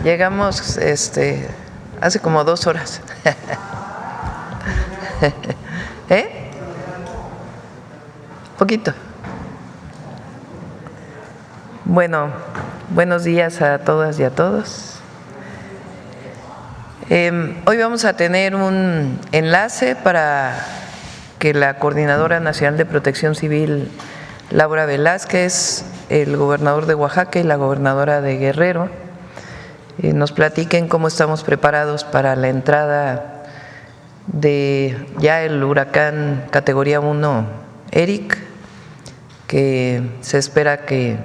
Llegamos hace como 2 horas. Poquito. Bueno, buenos días a todas y a todos. Hoy vamos a tener un enlace para que la Coordinadora Nacional de Protección Civil, Laura Velázquez, el gobernador de Oaxaca y la gobernadora de Guerrero nos platiquen cómo estamos preparados para la entrada de ya el huracán categoría 1 Eric, que se espera que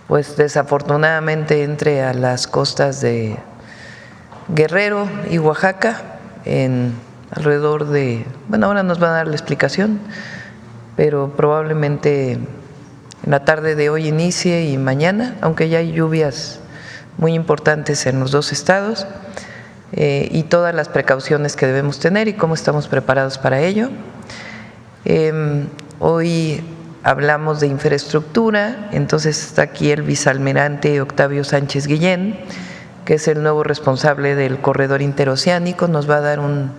pues desafortunadamente entre a las costas de Guerrero y Oaxaca en alrededor de, bueno, ahora nos va a dar la explicación, pero probablemente en la tarde de hoy inicie y mañana, aunque ya hay lluvias muy importantes en los 2 estados, y todas las precauciones que debemos tener y cómo estamos preparados para ello. Hoy hablamos de infraestructura, entonces está aquí el vicealmirante Octavio Sánchez Guillén, que es el nuevo responsable del corredor interoceánico, nos va a dar un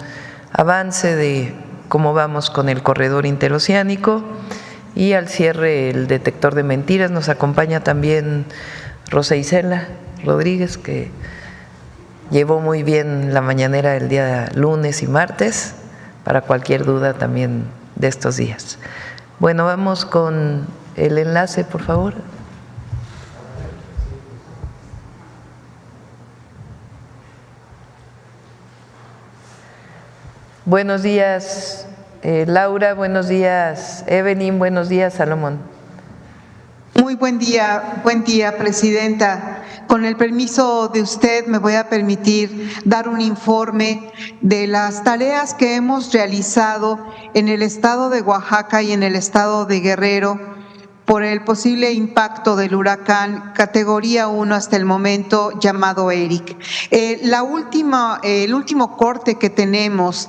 avance de cómo vamos con el corredor interoceánico, y al cierre el detector de mentiras. Nos acompaña también Rosa Isela Rodríguez, que llevó muy bien la mañanera el día lunes y martes, para cualquier duda también de estos días. Bueno, vamos con el enlace, por favor. Buenos días, Laura, buenos días, Evelyn, buenos días, Salomón. Muy buen día, Presidenta. Con el permiso de usted, me voy a permitir dar un informe de las tareas que hemos realizado en el estado de Oaxaca y en el estado de Guerrero por el posible impacto del huracán categoría 1 hasta el momento llamado Eric. El último corte que tenemos,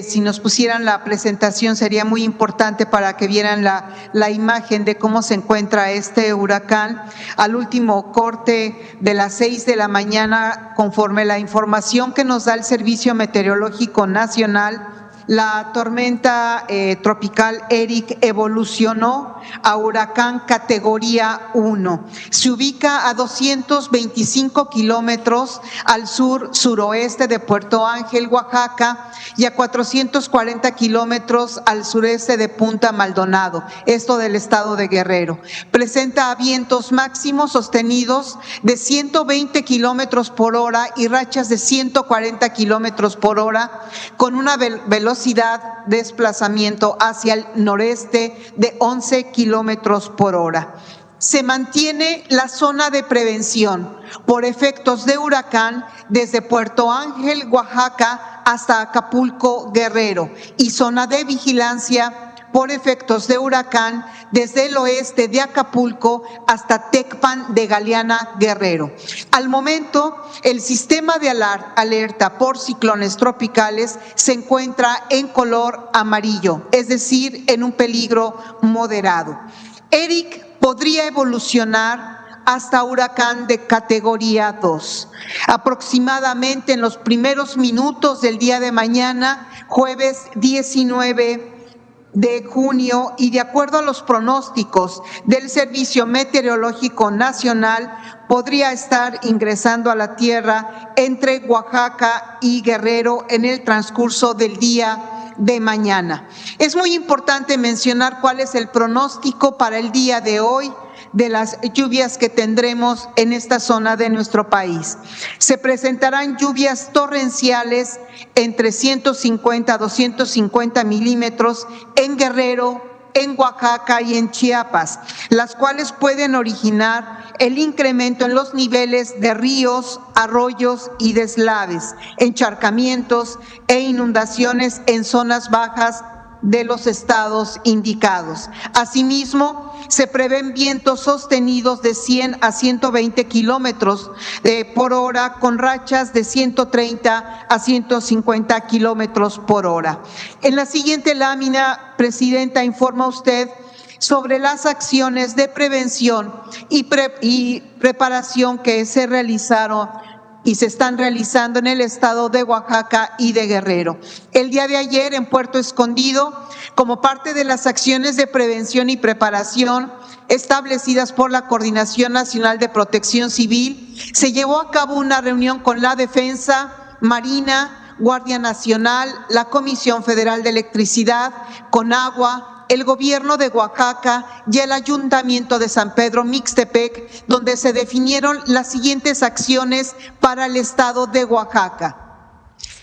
si nos pusieran la presentación, sería muy importante para que vieran la imagen de cómo se encuentra este huracán. Al último corte de las 6 de la mañana, conforme la información que nos da el Servicio Meteorológico Nacional, la tormenta tropical Eric evolucionó a huracán categoría 1. Se ubica a 225 kilómetros al sur-suroeste de Puerto Ángel, Oaxaca, y a 440 kilómetros al sureste de Punta Maldonado, esto del estado de Guerrero. Presenta vientos máximos sostenidos de 120 kilómetros por hora y rachas de 140 kilómetros por hora, con una velocidad de desplazamiento hacia el noreste de 11 kilómetros por hora. Se mantiene la zona de prevención por efectos de huracán desde Puerto Ángel, Oaxaca, hasta Acapulco, Guerrero, y zona de vigilancia por efectos de huracán desde el oeste de Acapulco hasta Tecpan de Galeana, Guerrero. Al momento, el sistema de alerta por ciclones tropicales se encuentra en color amarillo, es decir, en un peligro moderado. Eric podría evolucionar hasta huracán de categoría 2. Aproximadamente en los primeros minutos del día de mañana, jueves 19 de junio, y de acuerdo a los pronósticos del Servicio Meteorológico Nacional, podría estar ingresando a la tierra entre Oaxaca y Guerrero en el transcurso del día de mañana. Es muy importante mencionar cuál es el pronóstico para el día de hoy de las lluvias que tendremos en esta zona de nuestro país. Se presentarán lluvias torrenciales entre 150 a 250 milímetros en Guerrero, en Oaxaca y en Chiapas, las cuales pueden originar el incremento en los niveles de ríos, arroyos y deslaves, encharcamientos e inundaciones en zonas bajas de los estados indicados. Asimismo, se prevén vientos sostenidos de 100 a 120 kilómetros por hora, con rachas de 130 a 150 kilómetros por hora. En la siguiente lámina, Presidenta, informa usted sobre las acciones de prevención y preparación que se realizaron y se están realizando en el estado de Oaxaca y de Guerrero. El día de ayer en Puerto Escondido, como parte de las acciones de prevención y preparación establecidas por la Coordinación Nacional de Protección Civil, se llevó a cabo una reunión con la Defensa, Marina, Guardia Nacional, la Comisión Federal de Electricidad, Conagua, el Gobierno de Oaxaca y el Ayuntamiento de San Pedro Mixtepec, donde se definieron las siguientes acciones para el estado de Oaxaca.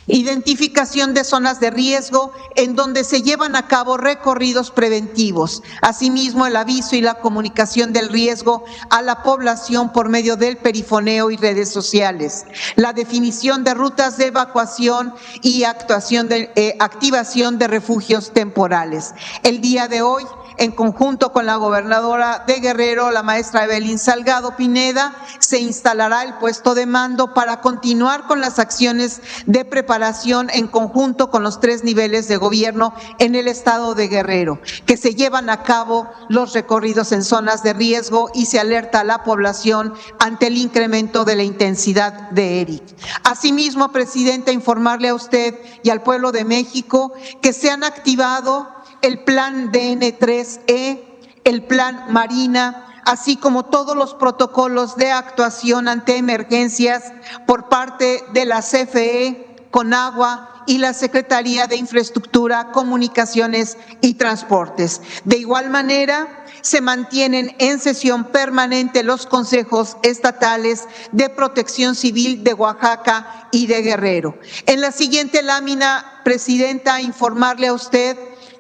Identificación de zonas de riesgo en donde se llevan a cabo recorridos preventivos. Asimismo, el aviso y la comunicación del riesgo a la población por medio del perifoneo y redes sociales. La definición de rutas de evacuación y activación de refugios temporales. El día de hoy, en conjunto con la gobernadora de Guerrero, la maestra Evelyn Salgado Pineda, se instalará el puesto de mando para continuar con las acciones de preparación en conjunto con los 3 niveles de gobierno en el estado de Guerrero, que se llevan a cabo los recorridos en zonas de riesgo y se alerta a la población ante el incremento de la intensidad de ERIC. Asimismo, Presidenta, informarle a usted y al pueblo de México que se han activado el plan DN3E, el plan Marina, así como todos los protocolos de actuación ante emergencias por parte de la CFE, Conagua y la Secretaría de Infraestructura, Comunicaciones y Transportes. De igual manera, se mantienen en sesión permanente los consejos estatales de protección civil de Oaxaca y de Guerrero. En la siguiente lámina, Presidenta, informarle a usted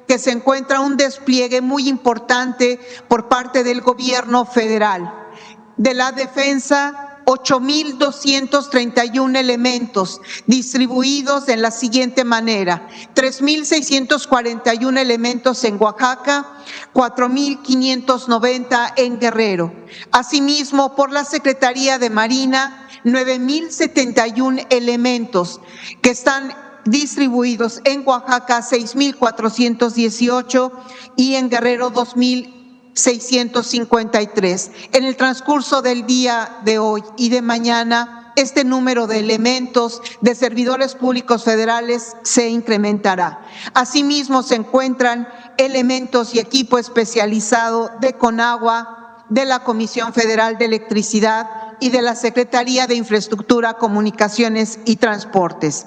que se encuentra un despliegue muy importante por parte del gobierno federal. De la defensa, 8,231 elementos distribuidos de la siguiente manera: 3,641 elementos en Oaxaca, 4,590 en Guerrero. Asimismo, por la Secretaría de Marina, 9,071 elementos que están distribuidos en Oaxaca, 6,418 y en Guerrero 2,653. En el transcurso del día de hoy y de mañana, este número de elementos de servidores públicos federales se incrementará. Asimismo, se encuentran elementos y equipo especializado de Conagua, de la Comisión Federal de Electricidad y de la Secretaría de Infraestructura, Comunicaciones y Transportes.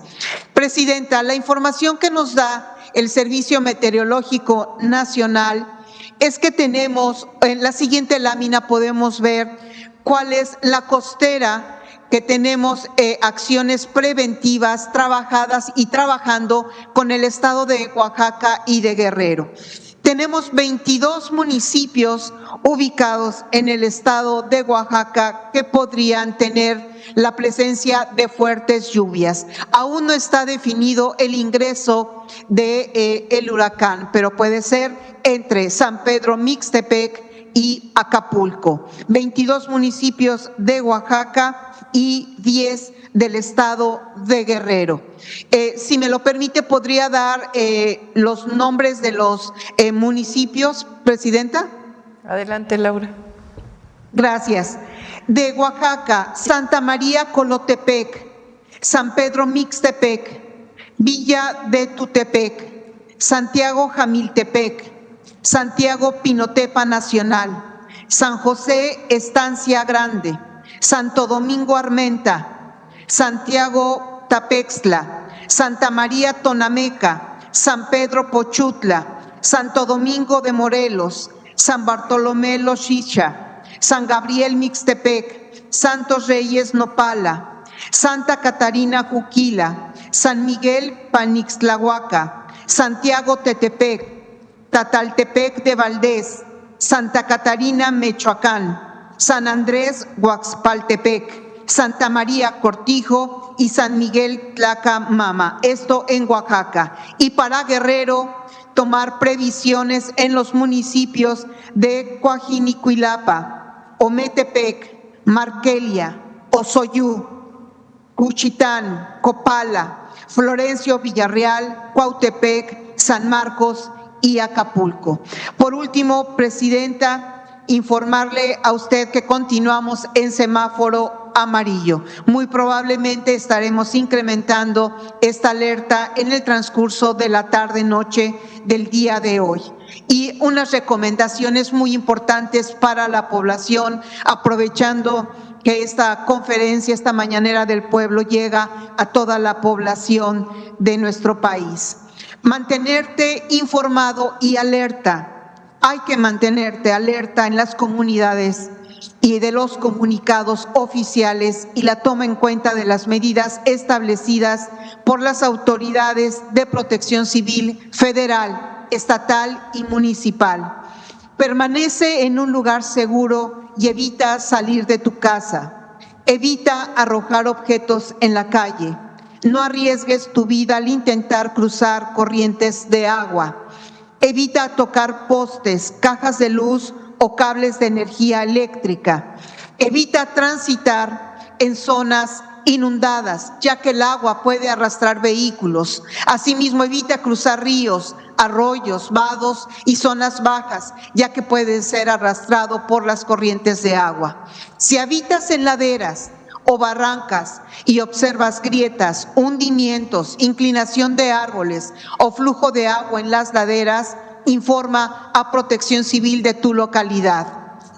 Presidenta, la información que nos da el Servicio Meteorológico Nacional es que tenemos, en la siguiente lámina podemos ver cuál es la costera que tenemos, acciones preventivas trabajadas y trabajando con el estado de Oaxaca y de Guerrero. Tenemos 22 municipios ubicados en el estado de Oaxaca que podrían tener la presencia de fuertes lluvias. Aún no está definido el ingreso de el huracán, pero puede ser entre San Pedro Mixtepec y Acapulco. 22 municipios de Oaxaca y 10 del estado de Guerrero. Si me lo permite, ¿podría dar los nombres de los municipios, Presidenta? Adelante, Laura. Gracias. De Oaxaca, Santa María Colotepec, San Pedro Mixtepec, Villa de Tutepec, Santiago Jamiltepec, Santiago Pinotepa Nacional, San José Estancia Grande, Santo Domingo Armenta, Santiago Tapextla, Santa María Tonameca, San Pedro Pochutla, Santo Domingo de Morelos, San Bartolomé Loxicha, San Gabriel Mixtepec, Santos Reyes Nopala, Santa Catarina Juquila, San Miguel Panixtlahuaca, Santiago Tetepec, Tataltepec de Valdés, Santa Catarina Mechoacán, San Andrés Huaxpaltepec, Santa María Cortijo y San Miguel Tlacamama, esto en Oaxaca. Y para Guerrero, tomar previsiones en los municipios de Coajinicuilapa, Ometepec, Marquelia, Osoyú, Cuchitán, Copala, Florencio Villarreal, Cuautepec, San Marcos y Acapulco. Por último, Presidenta, informarle a usted que continuamos en semáforo amarillo. Muy probablemente estaremos incrementando esta alerta en el transcurso de la tarde-noche del día de hoy. Y unas recomendaciones muy importantes para la población, aprovechando que esta conferencia, esta mañanera del pueblo llega a toda la población de nuestro país. Mantenerte informado y alerta. Hay que mantenerte alerta en las comunidades y de los comunicados oficiales y la toma en cuenta de las medidas establecidas por las autoridades de protección civil federal, estatal y municipal. Permanece en un lugar seguro y evita salir de tu casa. Evita arrojar objetos en la calle. No arriesgues tu vida al intentar cruzar corrientes de agua. Evita tocar postes, cajas de luz o cables de energía eléctrica. Evita transitar en zonas inundadas, ya que el agua puede arrastrar vehículos. Asimismo, evita cruzar ríos, arroyos, vados y zonas bajas, ya que puede ser arrastrado por las corrientes de agua. Si habitas en laderas o barrancas y observas grietas, hundimientos, inclinación de árboles o flujo de agua en las laderas, informa a Protección Civil de tu localidad.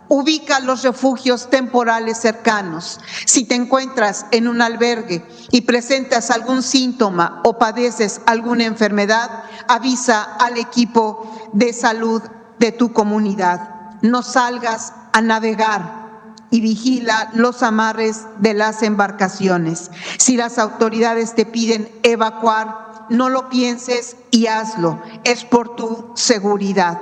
Ubica los refugios temporales cercanos. Si te encuentras en un albergue y presentas algún síntoma o padeces alguna enfermedad, avisa al equipo de salud de tu comunidad. No salgas a navegar y vigila los amarres de las embarcaciones. Si las autoridades te piden evacuar, no lo pienses y hazlo. Es por tu seguridad.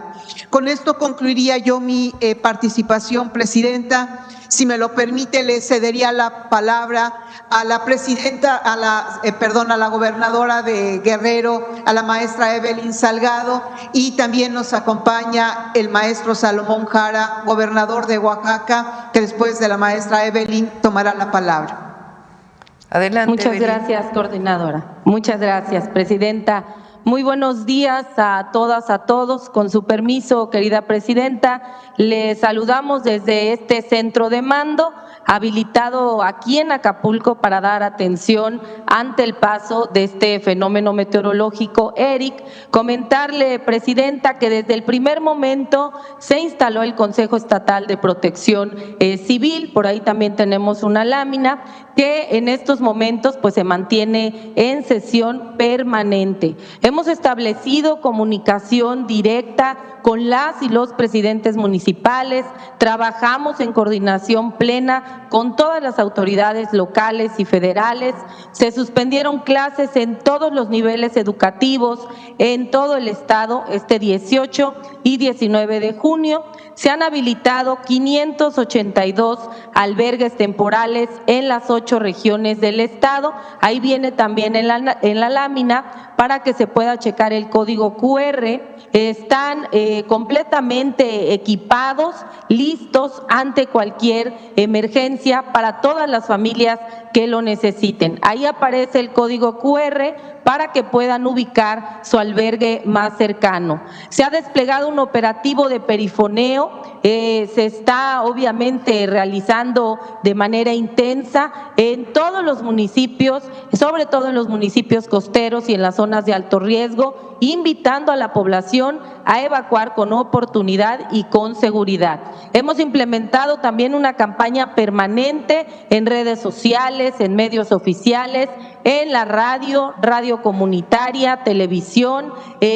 Con esto concluiría yo mi participación, Presidenta. Si me lo permite, le cedería la palabra a la presidenta, a la gobernadora de Guerrero, a la maestra Evelyn Salgado, y también nos acompaña el maestro Salomón Jara, gobernador de Oaxaca, que después de la maestra Evelyn tomará la palabra. Adelante. Muchas Evelyn. gracias, coordinadora. Muchas gracias, Presidenta. Muy buenos días a todas, a todos. Con su permiso, querida Presidenta, les saludamos desde este centro de mando habilitado aquí en Acapulco para dar atención ante el paso de este fenómeno meteorológico ERIC. Comentarle, Presidenta, que desde el primer momento se instaló el Consejo Estatal de Protección Civil. Por ahí también tenemos una lámina que en estos momentos pues se mantiene en sesión permanente. Hemos establecido comunicación directa con las y los presidentes municipales, trabajamos en coordinación plena con todas las autoridades locales y federales, se suspendieron clases en todos los niveles educativos en todo el estado este 18 y 19 de junio, se han habilitado 582 albergues temporales en las 8 regiones del estado, ahí viene también en la lámina para que se pueda checar el código QR, están completamente equipados, listos ante cualquier emergencia para todas las familias que lo necesiten. Ahí aparece el código QR para que puedan ubicar su albergue más cercano. Se ha desplegado un operativo de perifoneo, se está obviamente realizando de manera intensa en todos los municipios, sobre todo en los municipios costeros y en las zonas de alto riesgo, invitando a la población a evacuar con oportunidad y con seguridad. Hemos implementado también una campaña permanente en redes sociales, en medios oficiales, en la radio comunitaria, televisión,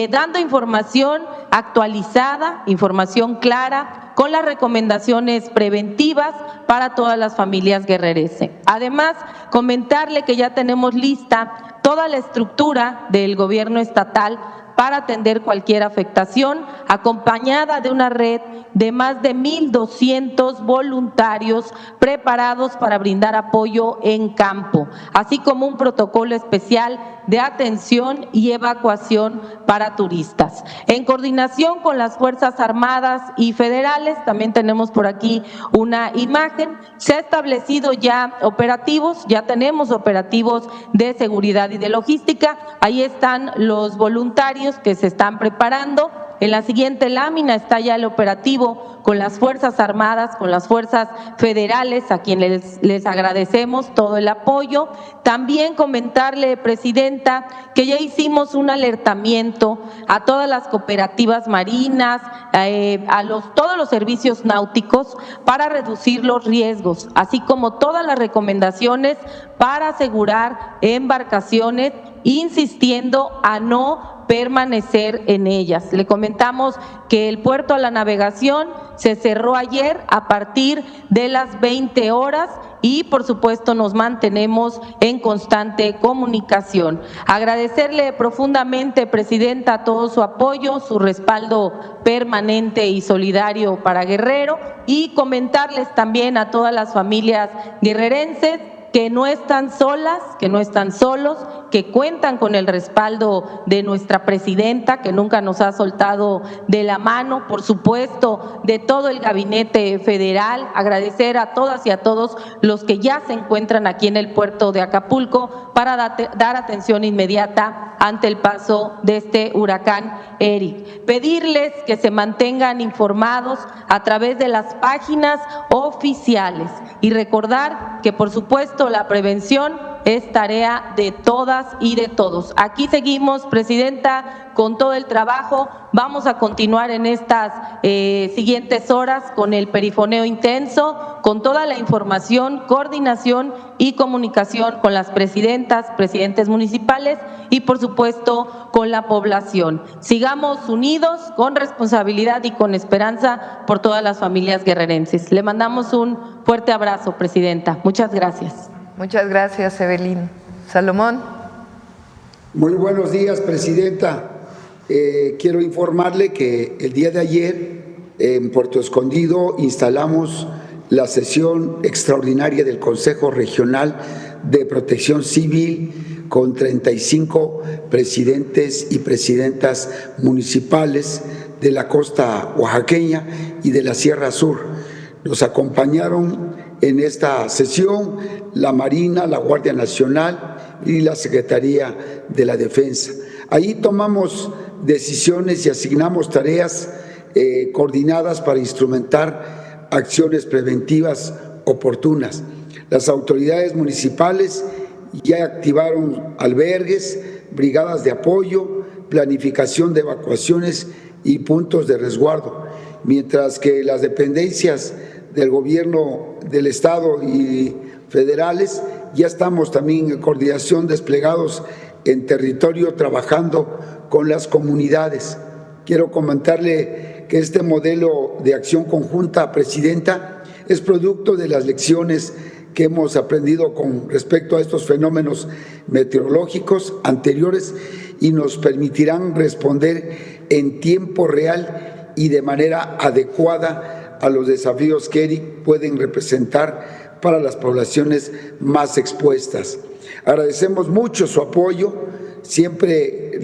dando información actualizada, información clara, con las recomendaciones preventivas para todas las familias guerrerenses. Además, comentarle que ya tenemos lista toda la estructura del gobierno estatal para atender cualquier afectación, acompañada de una red de más de 1,200 voluntarios preparados para brindar apoyo en campo, así como un protocolo especial de atención y evacuación para turistas. En coordinación con las Fuerzas Armadas y federales, también tenemos por aquí una imagen, se ha establecido ya operativos, ya tenemos operativos de seguridad y de logística, ahí están los voluntarios escenarios que se están preparando. En la siguiente lámina está ya el operativo con las Fuerzas Armadas, con las fuerzas federales, a quienes les agradecemos todo el apoyo. También comentarle, Presidenta, que ya hicimos un alertamiento a todas las cooperativas marinas, todos los servicios náuticos para reducir los riesgos, así como todas las recomendaciones para asegurar embarcaciones, insistiendo a no permanecer en ellas. Le comentamos que el puerto a la navegación se cerró ayer a partir de las 20 horas y por supuesto nos mantenemos en constante comunicación. Agradecerle profundamente, Presidenta, todo su apoyo, su respaldo permanente y solidario para Guerrero, y comentarles también a todas las familias guerrerenses que no están solas, que no están solos, que cuentan con el respaldo de nuestra presidenta, que nunca nos ha soltado de la mano, por supuesto, de todo el gabinete federal. Agradecer a todas y a todos los que ya se encuentran aquí en el puerto de Acapulco para dar atención inmediata ante el paso de este huracán Eric. Pedirles que se mantengan informados a través de las páginas oficiales y recordar que, por supuesto, la prevención es tarea de todas y de todos. Aquí seguimos, Presidenta, con todo el trabajo. Vamos a continuar en estas siguientes horas con el perifoneo intenso, con toda la información, coordinación y comunicación con las presidentas, presidentes municipales y, por supuesto, con la población. Sigamos unidos, con responsabilidad y con esperanza por todas las familias guerrerenses. Le mandamos un fuerte abrazo, Presidenta. Muchas gracias. Muchas gracias, Evelyn. Salomón. Muy buenos días, Presidenta. Quiero informarle que el día de ayer en Puerto Escondido instalamos la sesión extraordinaria del Consejo Regional de Protección Civil con 35 presidentes y presidentas municipales de la costa oaxaqueña y de la Sierra Sur. Nos acompañaron en esta sesión la Marina, la Guardia Nacional y la Secretaría de la Defensa. Ahí tomamos decisiones y asignamos tareas coordinadas para instrumentar acciones preventivas oportunas. Las autoridades municipales ya activaron albergues, brigadas de apoyo, planificación de evacuaciones y puntos de resguardo, mientras que las dependencias del gobierno del estado y federales ya estamos también en coordinación desplegados en territorio trabajando con las comunidades. Quiero comentarle que este modelo de acción conjunta, Presidenta, es producto de las lecciones que hemos aprendido con respecto a estos fenómenos meteorológicos anteriores y nos permitirán responder en tiempo real y de manera adecuada a los desafíos que Eric pueden representar para las poblaciones más expuestas. Agradecemos mucho su apoyo, siempre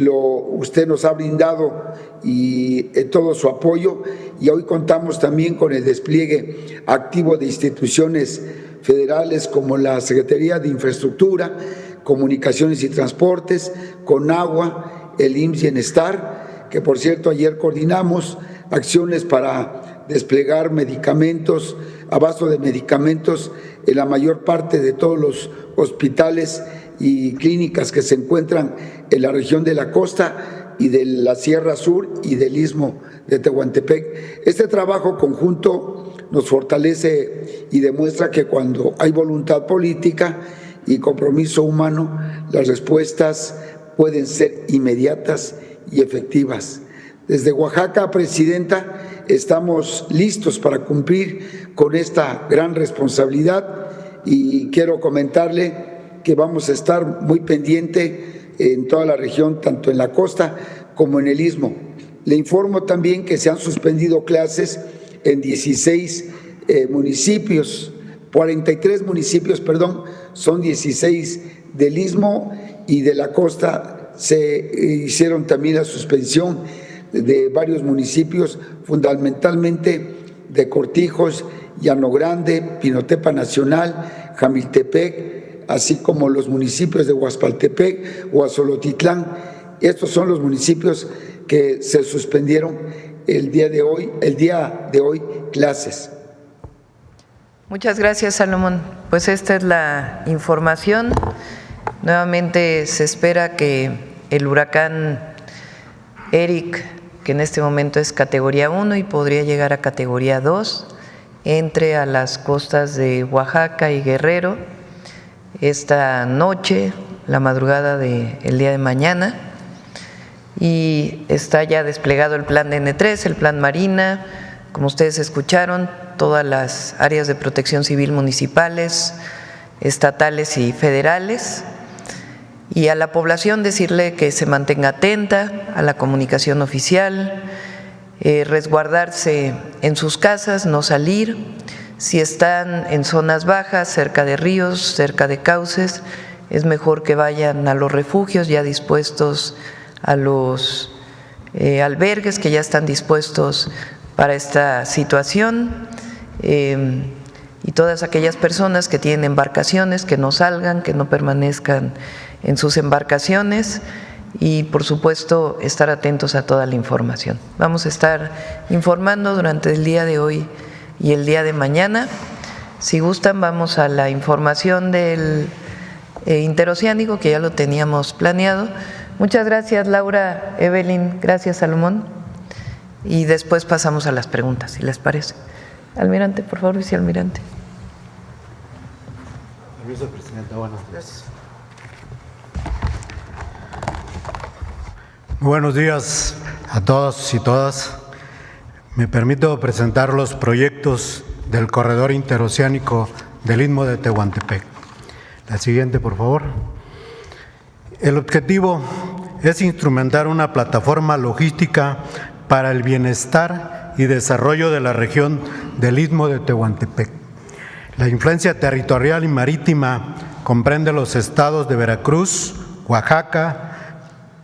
usted nos ha brindado y todo su apoyo, y hoy contamos también con el despliegue activo de instituciones federales como la Secretaría de Infraestructura, Comunicaciones y Transportes, Conagua, el IMSS Bienestar, que por cierto ayer coordinamos acciones para desplegar medicamentos, abasto de medicamentos en la mayor parte de todos los hospitales y clínicas que se encuentran en la región de la costa y de la Sierra Sur y del Istmo de Tehuantepec. Este trabajo conjunto nos fortalece y demuestra que cuando hay voluntad política y compromiso humano, las respuestas pueden ser inmediatas y efectivas. Desde Oaxaca, Presidenta, estamos listos para cumplir con esta gran responsabilidad y quiero comentarle que vamos a estar muy pendiente en toda la región, tanto en la costa como en el Istmo. Le informo también que se han suspendido clases en 16 municipios, 43 municipios, son 16 del Istmo y de la costa. Se hicieron también la suspensión de varios municipios, fundamentalmente de Cortijos, Llano Grande, Pinotepa Nacional, Jamiltepec, así como los municipios de Huaspaltepec, Huazolotitlán Estos son los municipios que se suspendieron el día de hoy clases. Muchas gracias, Salomón. Pues esta es la información. Nuevamente se espera que el huracán Eric, que en este momento es categoría 1 y podría llegar a categoría 2, entre a las costas de Oaxaca y Guerrero esta noche, la madrugada del día de mañana, y está ya desplegado el plan de N3, el plan Marina, como ustedes escucharon, todas las áreas de protección civil municipales, estatales y federales, y a la población decirle que se mantenga atenta a la comunicación oficial, resguardarse en sus casas, no salir. Si están en zonas bajas, cerca de ríos, cerca de cauces, es mejor que vayan a los refugios ya dispuestos, a los albergues que ya están dispuestos para esta situación, y todas aquellas personas que tienen embarcaciones que no salgan, que no permanezcan en sus embarcaciones, y por supuesto estar atentos a toda la información. Vamos a estar informando durante el día de hoy y el día de mañana. Si gustan, vamos a la información del interoceánico, que ya lo teníamos planeado. Muchas gracias, Laura, Evelyn, gracias, Salomón, y después pasamos a las preguntas, si les parece. Almirante, por favor, vicealmirante. Vicepresidenta, buenos días. Buenos días a todos y todas. Me permito presentar los proyectos del corredor interoceánico del Istmo de Tehuantepec. La siguiente, por favor. El objetivo es instrumentar una plataforma logística para el bienestar y desarrollo de la región del Istmo de Tehuantepec. La influencia territorial y marítima comprende los estados de Veracruz, Oaxaca,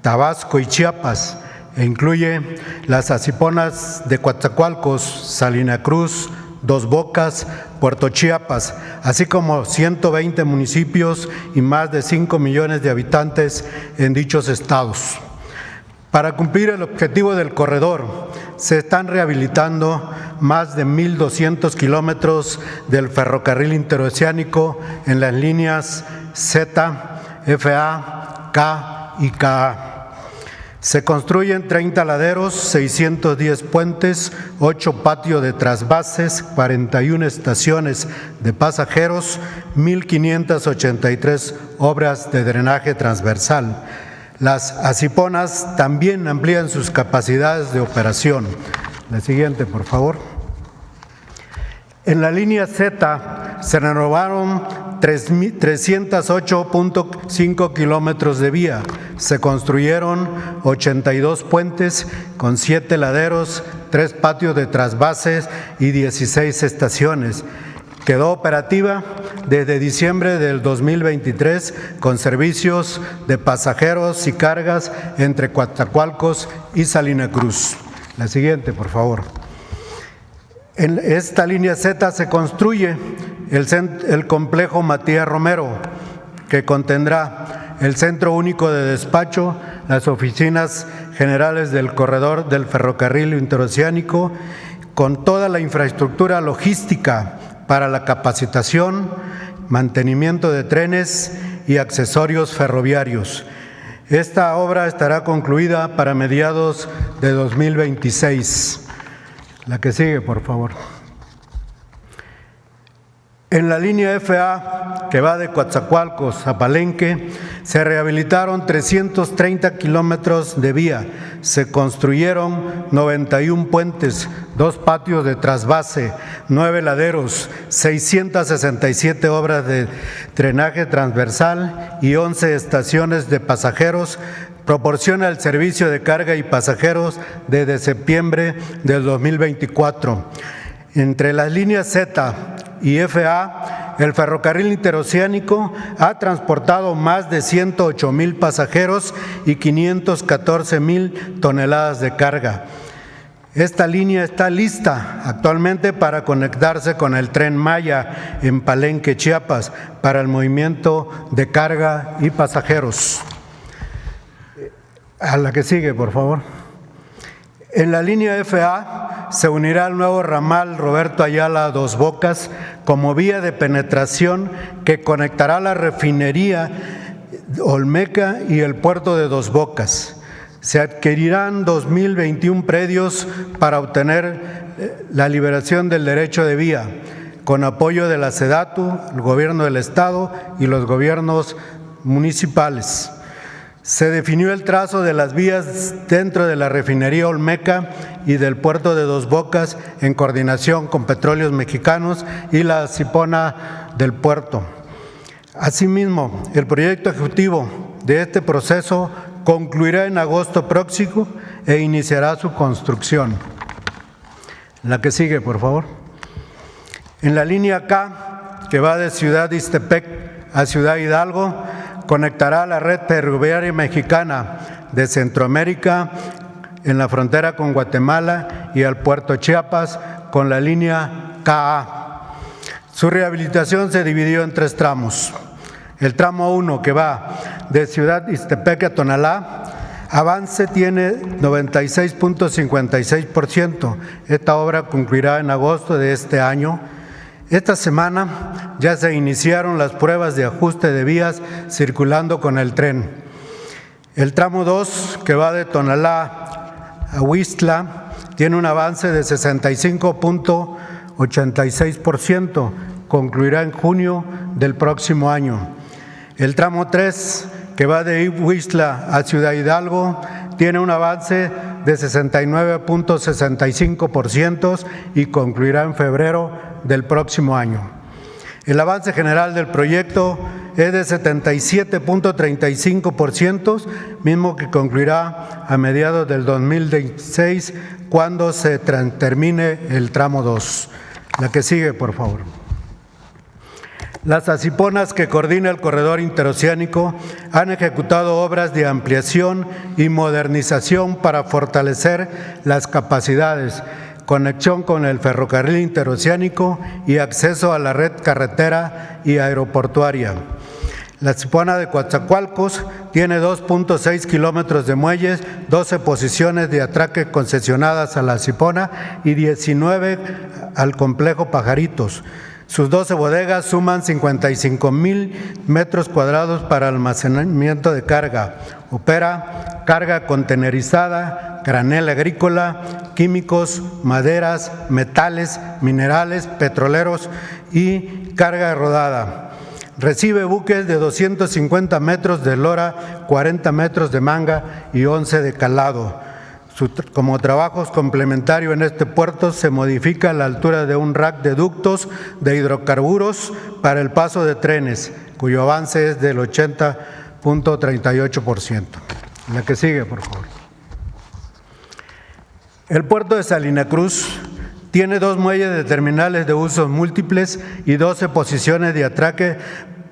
Tabasco y Chiapas, e incluye las asiponas de Coatzacoalcos, Salina Cruz, Dos Bocas, Puerto Chiapas, así como 120 municipios y más de 5 millones de habitantes en dichos estados. Para cumplir el objetivo del corredor, se están rehabilitando más de 1.200 kilómetros del ferrocarril interoceánico en las líneas Z, FA, K y KA. Se construyen 30 laderos, 610 puentes, 8 patios de trasvases, 41 estaciones de pasajeros, 1.583 obras de drenaje transversal. Las asiponas también amplían sus capacidades de operación. La siguiente, por favor. En la línea Z se renovaron 308.5 kilómetros de vía. Se construyeron 82 puentes con 7 laderos, 3 patios de trasvases y 16 estaciones. Quedó operativa desde diciembre del 2023 con servicios de pasajeros y cargas entre Coatzacoalcos y Salina Cruz. La siguiente, por favor. En esta línea Z se construye el complejo Matías Romero, que contendrá el Centro Único de Despacho, las oficinas generales del corredor del ferrocarril interoceánico, con toda la infraestructura logística para la capacitación, mantenimiento de trenes y accesorios ferroviarios. Esta obra estará concluida para mediados de 2026. La que sigue, por favor. En la línea FA, que va de Coatzacoalcos a Palenque, se rehabilitaron 330 kilómetros de vía, se construyeron 91 puentes, 2 patios de trasvase, 9 laderos, 667 obras de drenaje transversal y 11 estaciones de pasajeros. Proporciona el servicio de carga y pasajeros desde septiembre del 2024. Entre las líneas Z y FA, el ferrocarril interoceánico ha transportado más de 108,000 pasajeros y 514,000 toneladas de carga. Esta línea está lista actualmente para conectarse con el Tren Maya en Palenque, Chiapas, para el movimiento de carga y pasajeros. A la que sigue, por favor. En la línea FA se unirá el nuevo ramal Roberto Ayala a Dos Bocas como vía de penetración que conectará la refinería Olmeca y el puerto de Dos Bocas. Se adquirirán 2.021 predios para obtener la liberación del derecho de vía, con apoyo de la SEDATU, el Gobierno del Estado y los gobiernos municipales. Se definió el trazo de las vías dentro de la refinería Olmeca y del puerto de Dos Bocas en coordinación con Petróleos Mexicanos y la Sipona del puerto. Asimismo, el proyecto ejecutivo de este proceso concluirá en agosto próximo e iniciará su construcción. La que sigue, por favor. En la línea K, que va de Ciudad Ixtepec a Ciudad Hidalgo, conectará la red ferroviaria mexicana de Centroamérica en la frontera con Guatemala y al puerto Chiapas con la línea KA. Su rehabilitación se dividió en 3 tramos. El tramo 1, que va de Ciudad Ixtepec a Tonalá, avance tiene 96.56%. Esta obra concluirá en agosto de este año. Esta semana ya se iniciaron las pruebas de ajuste de vías circulando con el tren. El tramo 2, que va de Tonalá a Huixtla, tiene un avance de 65.86%, concluirá en junio del próximo año. El tramo 3, que va de Huixtla a Ciudad Hidalgo, tiene un avance de 69.65% y concluirá en febrero del próximo año. El avance general del proyecto es de 77.35%, mismo que concluirá a mediados del 2016, cuando se termine el tramo 2. La que sigue, por favor. Las asiponas que coordina el Corredor Interoceánico han ejecutado obras de ampliación y modernización para fortalecer las capacidades, conexión con el ferrocarril interoceánico y acceso a la red carretera y aeroportuaria. La Asipona de Coatzacoalcos tiene 2.6 kilómetros de muelles, 12 posiciones de atraque concesionadas a la Asipona y 19 al complejo Pajaritos. Sus 12 bodegas suman 55,000 metros cuadrados para almacenamiento de carga. Opera carga contenerizada, granel agrícola, químicos, maderas, metales, minerales, petroleros y carga rodada. Recibe buques de 250 metros de eslora, 40 metros de manga y 11 de calado. Como trabajos complementarios en este puerto se modifica la altura de un rack de ductos de hidrocarburos para el paso de trenes, cuyo avance es del 80.38%. La que sigue, por favor. El puerto de Salina Cruz tiene 2 muelles de terminales de usos múltiples y 12 posiciones de atraque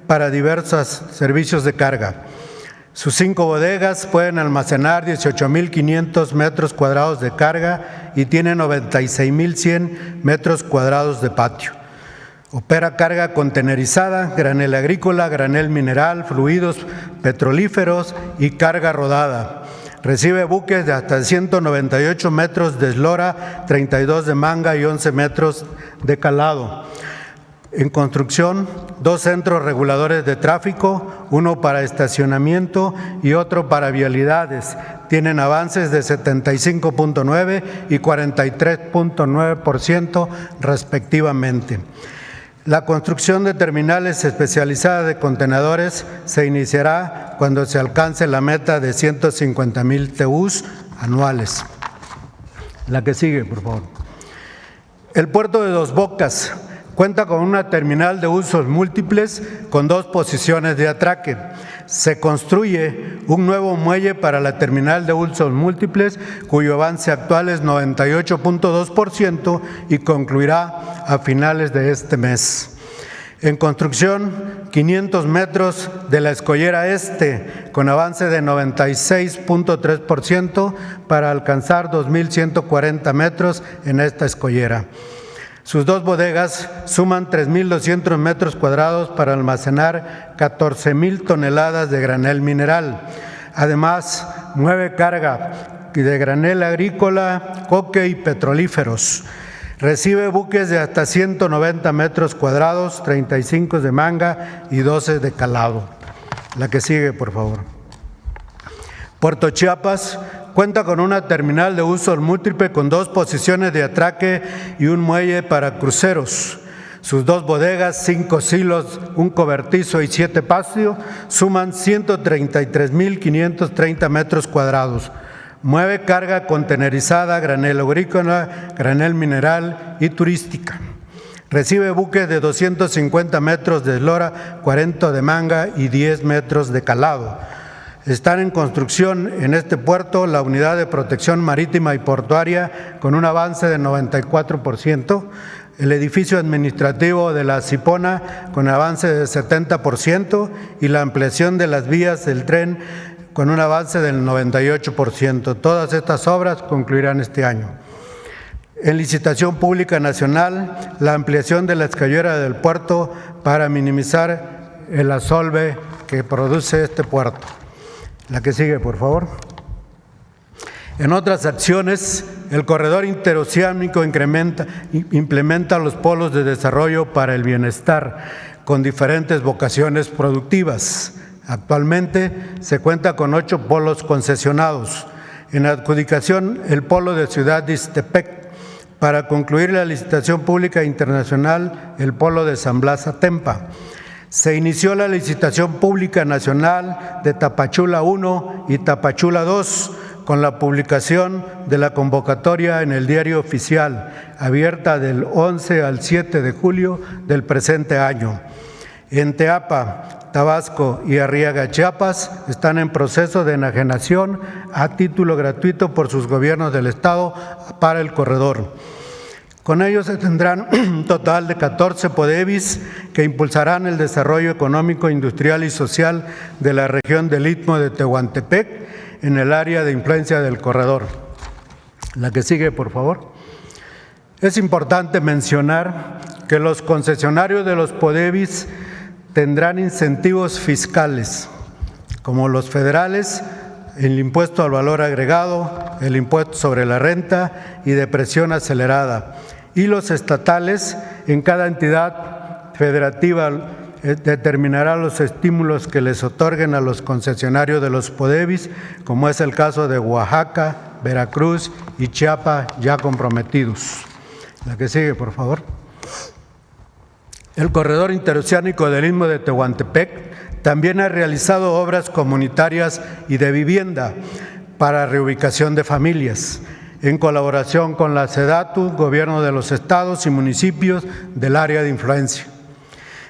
para diversos servicios de carga. Sus 5 bodegas pueden almacenar 18.500 metros cuadrados de carga y tiene 96.100 metros cuadrados de patio. Opera carga contenerizada, granel agrícola, granel mineral, fluidos petrolíferos y carga rodada. Recibe buques de hasta 198 metros de eslora, 32 de manga y 11 metros de calado. En construcción, 2 centros reguladores de tráfico, uno para estacionamiento y otro para vialidades. Tienen avances de 75.9 y 43.9% respectivamente. La construcción de terminales especializadas de contenedores se iniciará cuando se alcance la meta de 150,000 TEUs anuales. La que sigue, por favor. El puerto de Dos Bocas cuenta con una terminal de usos múltiples con 2 posiciones de atraque. Se construye un nuevo muelle para la terminal de usos múltiples, cuyo avance actual es 98.2% y concluirá a finales de este mes. En construcción, 500 metros de la escollera este, con avance de 96.3% para alcanzar 2.140 metros en esta escollera. Sus 2 bodegas suman 3.200 metros cuadrados para almacenar 14,000 toneladas de granel mineral. Además, mueve carga de granel agrícola, coque y petrolíferos. Recibe buques de hasta 190 metros cuadrados, 35 de manga y 12 de calado. La que sigue, por favor. Puerto Chiapas cuenta con una terminal de uso múltiple con 2 posiciones de atraque y un muelle para cruceros. Sus 2 bodegas, 5 silos, un cobertizo y 7 patios suman 133.530 metros cuadrados. Mueve carga contenerizada, granel agrícola, granel mineral y turística. Recibe buques de 250 metros de eslora, 40 de manga y 10 metros de calado. Están en construcción en este puerto la unidad de protección marítima y portuaria con un avance de 94%, el edificio administrativo de la Cipona con avance de 70% y la ampliación de las vías del tren con un avance del 98%. Todas estas obras concluirán este año. En licitación pública nacional, la ampliación de la escayera del puerto para minimizar el asolve que produce este puerto. La que sigue, por favor. En otras acciones, el corredor interoceánico implementa los polos de desarrollo para el bienestar con diferentes vocaciones productivas. Actualmente se cuenta con 8 polos concesionados. En adjudicación, el polo de Ciudad de Ixtepec. Para concluir la licitación pública internacional, el polo de San Blas Atempa. Se inició la licitación pública nacional de Tapachula 1 y Tapachula 2 con la publicación de la convocatoria en el Diario Oficial, abierta del 11 al 7 de julio del presente año. En Teapa, Tabasco y Arriaga, Chiapas, están en proceso de enajenación a título gratuito por sus gobiernos del Estado para el corredor. Con ellos se tendrán un total de 14 PODEVIS que impulsarán el desarrollo económico, industrial y social de la región del Istmo de Tehuantepec en el área de influencia del corredor. La que sigue, por favor. Es importante mencionar que los concesionarios de los PODEVIS tendrán incentivos fiscales, como los federales, el impuesto al valor agregado, el impuesto sobre la renta y depresión acelerada, y los estatales en cada entidad federativa determinará los estímulos que les otorguen a los concesionarios de los PODEVIS, como es el caso de Oaxaca, Veracruz y Chiapas ya comprometidos. La que sigue, por favor. El corredor interoceánico del Istmo de Tehuantepec también ha realizado obras comunitarias y de vivienda para reubicación de familias, en colaboración con la SEDATU, Gobierno de los Estados y municipios del área de influencia.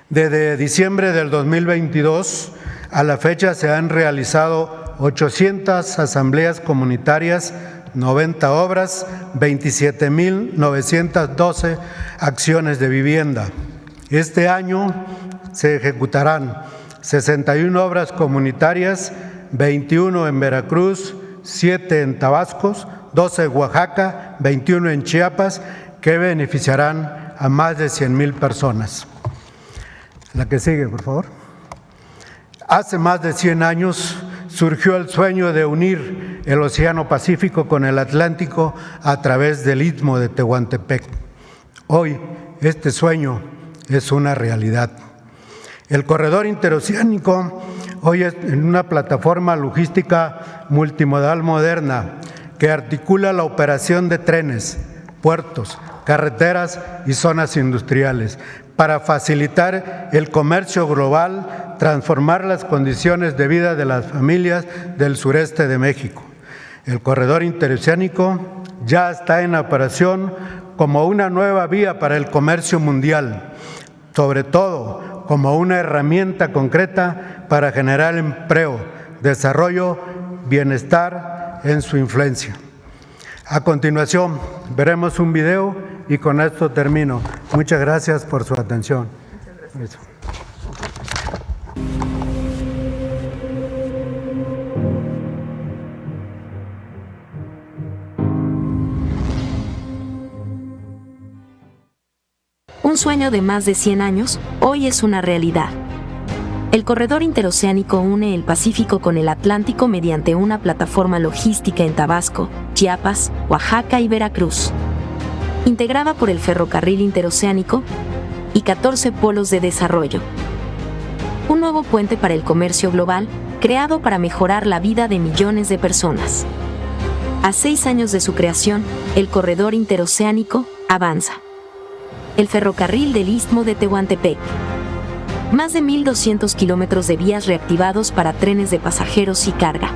Desde diciembre del 2022 a la fecha se han realizado 800 asambleas comunitarias, 90 obras, 27.912 acciones de vivienda. Este año se ejecutarán 61 obras comunitarias, 21 en Veracruz, 7 en Tabasco, 12 en Oaxaca, 21 en Chiapas, que beneficiarán a más de 100,000 personas. La que sigue, por favor. Hace más de 100 años surgió el sueño de unir el Océano Pacífico con el Atlántico a través del Istmo de Tehuantepec. Hoy este sueño es una realidad. El corredor interoceánico hoy es en una plataforma logística multimodal moderna que articula la operación de trenes, puertos, carreteras y zonas industriales para facilitar el comercio global, transformar las condiciones de vida de las familias del sureste de México. El corredor interoceánico ya está en operación como una nueva vía para el comercio mundial, sobre todo como una herramienta concreta para generar empleo, desarrollo, bienestar en su influencia. A continuación, veremos un video y con esto termino. Muchas gracias por su atención. Muchas gracias. Un sueño de más de 100 años, hoy es una realidad. El corredor interoceánico une el Pacífico con el Atlántico mediante una plataforma logística en Tabasco, Chiapas, Oaxaca y Veracruz, integrada por el ferrocarril interoceánico y 14 polos de desarrollo. Un nuevo puente para el comercio global, creado para mejorar la vida de millones de personas. A 6 años de su creación, el corredor interoceánico avanza. El ferrocarril del Istmo de Tehuantepec. Más de 1.200 kilómetros de vías reactivados para trenes de pasajeros y carga.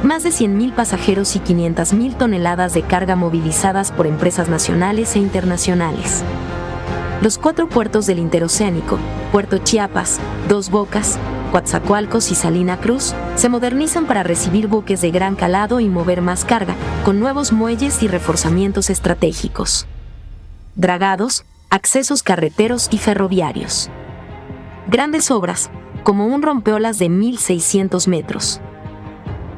Más de 100.000 pasajeros y 500.000 toneladas de carga movilizadas por empresas nacionales e internacionales. Los 4 puertos del interoceánico, Puerto Chiapas, Dos Bocas, Coatzacoalcos y Salina Cruz, se modernizan para recibir buques de gran calado y mover más carga, con nuevos muelles y reforzamientos estratégicos. Dragados, accesos carreteros y ferroviarios. Grandes obras, como un rompeolas de 1.600 metros.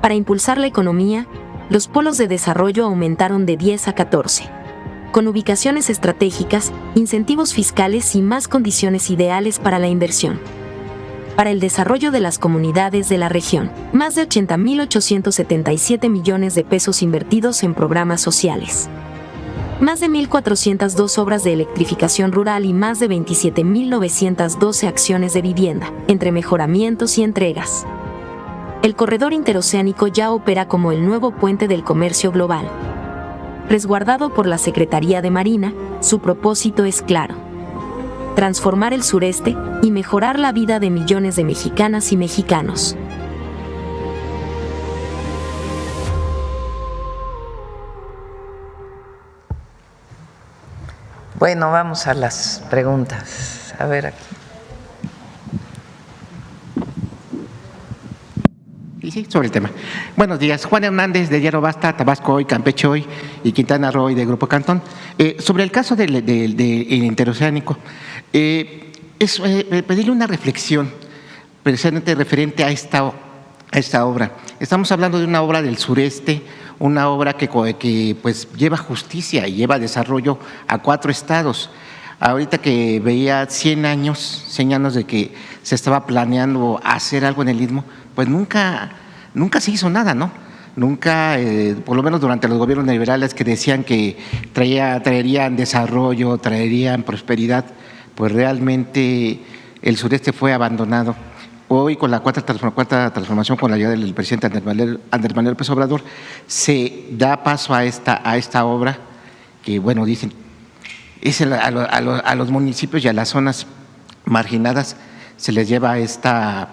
Para impulsar la economía, los polos de desarrollo aumentaron de 10 a 14. Con ubicaciones estratégicas, incentivos fiscales y más condiciones ideales para la inversión. Para el desarrollo de las comunidades de la región, más de 80.877 millones de pesos invertidos en programas sociales. Más de 1.402 obras de electrificación rural y más de 27.912 acciones de vivienda, entre mejoramientos y entregas. El corredor interoceánico ya opera como el nuevo puente del comercio global. Resguardado por la Secretaría de Marina, su propósito es claro: transformar el sureste y mejorar la vida de millones de mexicanas y mexicanos. Bueno, vamos a las preguntas. A ver aquí. Sí, sobre el tema. Buenos días. Juan Hernández, de Diario Basta, Tabasco Hoy, Campeche Hoy y Quintana Roo de Grupo Cantón. Sobre el caso del interoceánico, pedirle una reflexión precisamente referente a esta obra. Estamos hablando de una obra del sureste, una obra que pues lleva justicia y lleva desarrollo a 4 estados. Ahorita que veía 100 años de que se estaba planeando hacer algo en el Istmo, pues nunca se hizo nada, ¿no? Nunca, por lo menos durante los gobiernos neoliberales que decían que traerían desarrollo, traerían prosperidad, pues realmente el sureste fue abandonado. Hoy, con la cuarta transformación, con la ayuda del presidente Andrés Manuel López Obrador, se da paso a esta obra que, bueno, dicen, es a los municipios y a las zonas marginadas se les lleva esta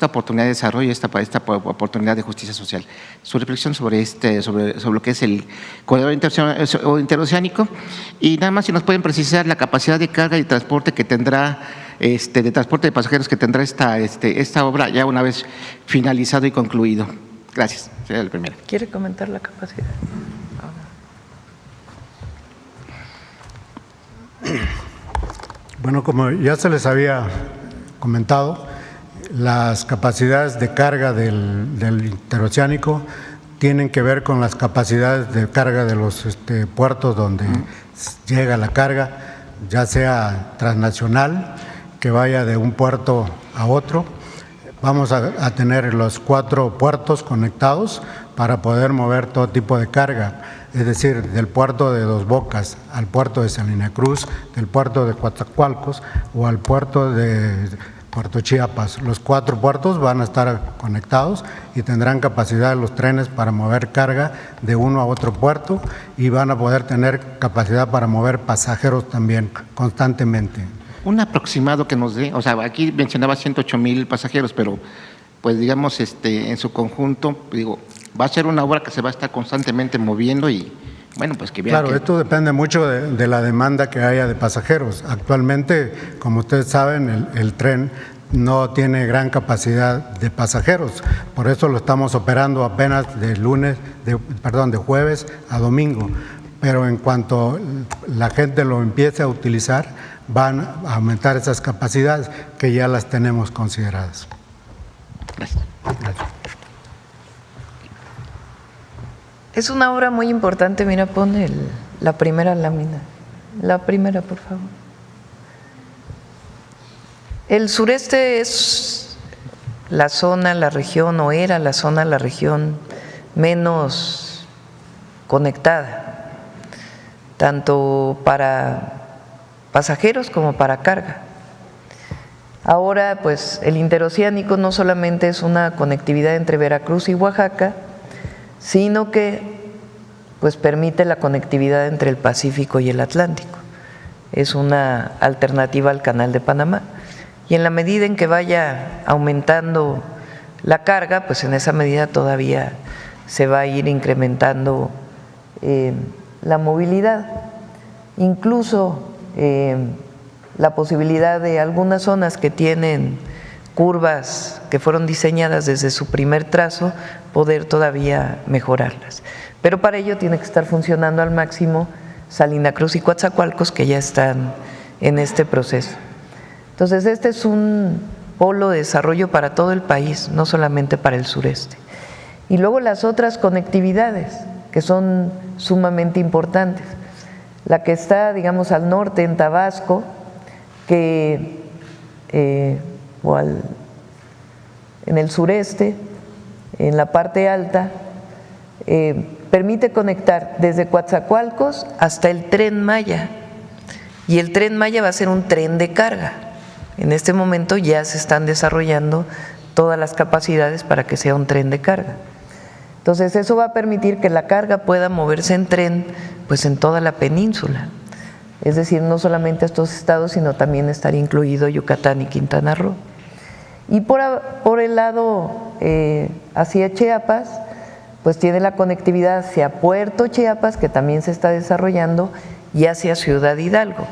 oportunidad de desarrollo, esta oportunidad de justicia social. Su reflexión sobre lo que es el corredor interoceánico, y nada más si nos pueden precisar la capacidad de carga y transporte que tendrá, de transporte de pasajeros que tendrá esta obra ya una vez finalizado y concluido. Gracias. Sería el primero. ¿Quiere comentar la capacidad? Bueno, como ya se les había comentado, las capacidades de carga del interoceánico tienen que ver con las capacidades de carga de los puertos donde llega la carga, ya sea transnacional, que vaya de un puerto a otro. Vamos a tener los 4 puertos conectados para poder mover todo tipo de carga, es decir, del puerto de Dos Bocas al puerto de Salina Cruz, del puerto de Coatzacoalcos o al puerto de Puerto Chiapas. Los 4 puertos van a estar conectados y tendrán capacidad los trenes para mover carga de uno a otro puerto, y van a poder tener capacidad para mover pasajeros también constantemente. Un aproximado que nos dé, o sea, aquí mencionaba 108,000 pasajeros, pero pues digamos en su conjunto, digo, va a ser una obra que se va a estar constantemente moviendo y bueno, pues que vean. Claro, esto depende mucho de la demanda que haya de pasajeros. Actualmente, como ustedes saben, el tren no tiene gran capacidad de pasajeros, por eso lo estamos operando apenas de jueves a domingo, pero en cuanto la gente lo empiece a utilizar, van a aumentar esas capacidades que ya las tenemos consideradas. Gracias. Gracias. Es una obra muy importante. Mira, pon la primera lámina. La primera, por favor. El sureste es la zona, la región, o era la zona, la región menos conectada, tanto para pasajeros como para carga. Ahora, pues, el interoceánico no solamente es una conectividad entre Veracruz y Oaxaca, sino que pues permite la conectividad entre el Pacífico y el Atlántico. Es una alternativa al Canal de Panamá. Y en la medida en que vaya aumentando la carga, pues en esa medida todavía se va a ir incrementando la movilidad. Incluso la posibilidad de algunas zonas que tienen curvas que fueron diseñadas desde su primer trazo, poder todavía mejorarlas. Pero para ello tiene que estar funcionando al máximo Salina Cruz y Coatzacoalcos, que ya están en este proceso. Entonces, este es un polo de desarrollo para todo el país, no solamente para el sureste. Y luego las otras conectividades, que son sumamente importantes. La que está, digamos, al norte, en Tabasco, que en el sureste, en la parte alta, permite conectar desde Coatzacoalcos hasta el Tren Maya, y el Tren Maya va a ser un tren de carga. En este momento ya se están desarrollando todas las capacidades para que sea un tren de carga. Entonces eso va a permitir que la carga pueda moverse en tren pues en toda la península, es decir, no solamente estos estados, sino también estar incluido Yucatán y Quintana Roo. Y por el lado hacia Chiapas, pues tiene la conectividad hacia Puerto Chiapas, que también se está desarrollando, y hacia Ciudad Hidalgo.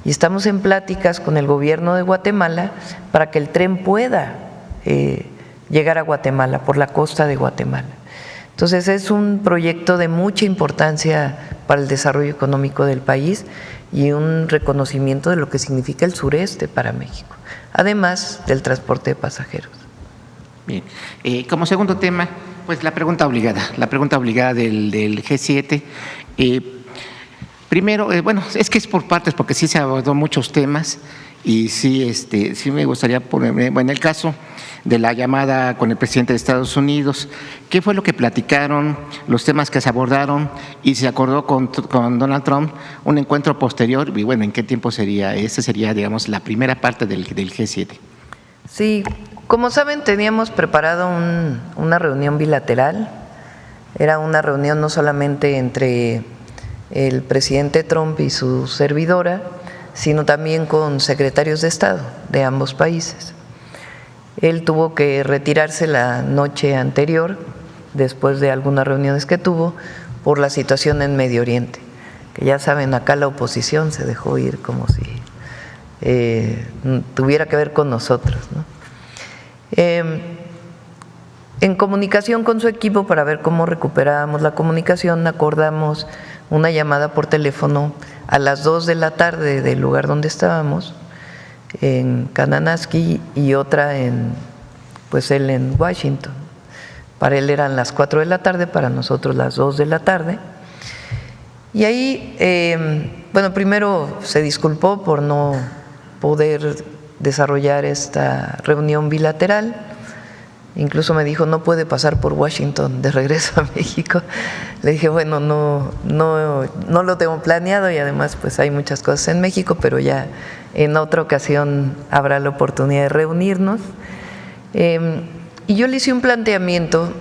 Y estamos en pláticas con el gobierno de Guatemala para que el tren pueda llegar a Guatemala, por la costa de Guatemala. Entonces es un proyecto de mucha importancia para el desarrollo económico del país y un reconocimiento de lo que significa el sureste para México, además del transporte de pasajeros. Bien, como segundo tema, pues la pregunta obligada del G7. Primero, bueno, es que es por partes, porque sí se abordó muchos temas y sí me gustaría ponerme, bueno, en el caso de la llamada con el presidente de Estados Unidos, ¿qué fue lo que platicaron, los temas que se abordaron y se acordó con Donald Trump un encuentro posterior? Y bueno, ¿en qué tiempo sería? Esa sería, digamos, la primera parte del G7. Sí, como saben, teníamos preparado una reunión bilateral. Era una reunión no solamente entre el presidente Trump y su servidora, sino también con secretarios de Estado de ambos países. Él tuvo que retirarse la noche anterior, después de algunas reuniones que tuvo, por la situación en Medio Oriente, que ya saben, acá la oposición se dejó ir como si tuviera que ver con nosotros, ¿no? En comunicación con su equipo para ver cómo recuperábamos la comunicación, acordamos una llamada por teléfono a las 2 de la tarde del lugar donde estábamos, en Kananaskis, y otra pues él en Washington. Para él eran las 4 de la tarde, para nosotros las 2 de la tarde. Y ahí, bueno, primero se disculpó por no poder desarrollar esta reunión bilateral. Incluso me dijo, no puede pasar por Washington de regreso a México. Le dije, bueno, no lo tengo planeado, y además pues hay muchas cosas en México, pero ya en otra ocasión habrá la oportunidad de reunirnos. Y yo le hice un planteamiento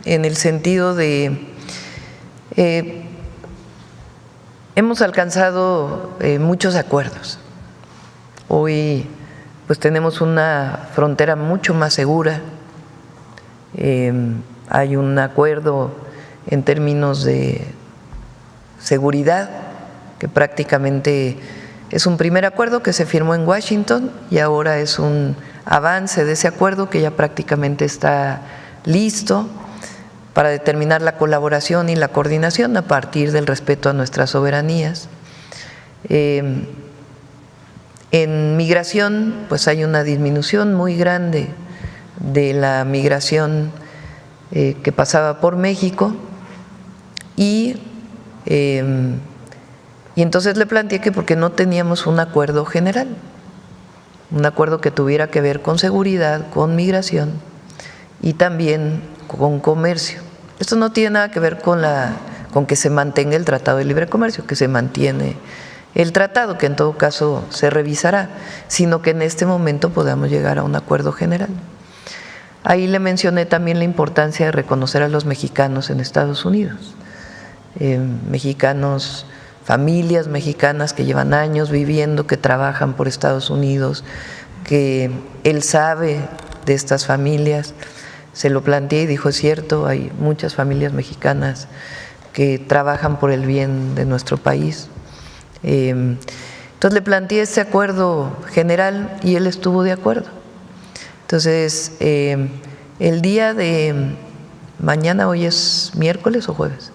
en el sentido de, hemos alcanzado muchos acuerdos. Hoy pues tenemos una frontera mucho más segura. Hay un acuerdo en términos de seguridad que prácticamente es un primer acuerdo que se firmó en Washington, y ahora es un avance de ese acuerdo que ya prácticamente está listo para determinar la colaboración y la coordinación a partir del respeto a nuestras soberanías. En migración, pues hay una disminución muy grande de la migración que pasaba por México, y entonces le planteé que porque no teníamos un acuerdo general. un acuerdo que tuviera que ver con seguridad, con migración y también con comercio. Esto no tiene nada que ver con que se mantenga el Tratado de Libre Comercio, que se mantiene el tratado, que en todo caso se revisará, sino que en este momento podamos llegar a un acuerdo general. Ahí le mencioné también la importancia de reconocer a los mexicanos en Estados Unidos, mexicanos, familias mexicanas que llevan años viviendo, que trabajan por Estados Unidos, que él sabe de estas familias. Se lo planteé y dijo, es cierto, hay muchas familias mexicanas que trabajan por el bien de nuestro país. Entonces le planteé este acuerdo general y él estuvo de acuerdo. Entonces, el día de mañana, hoy es miércoles o jueves,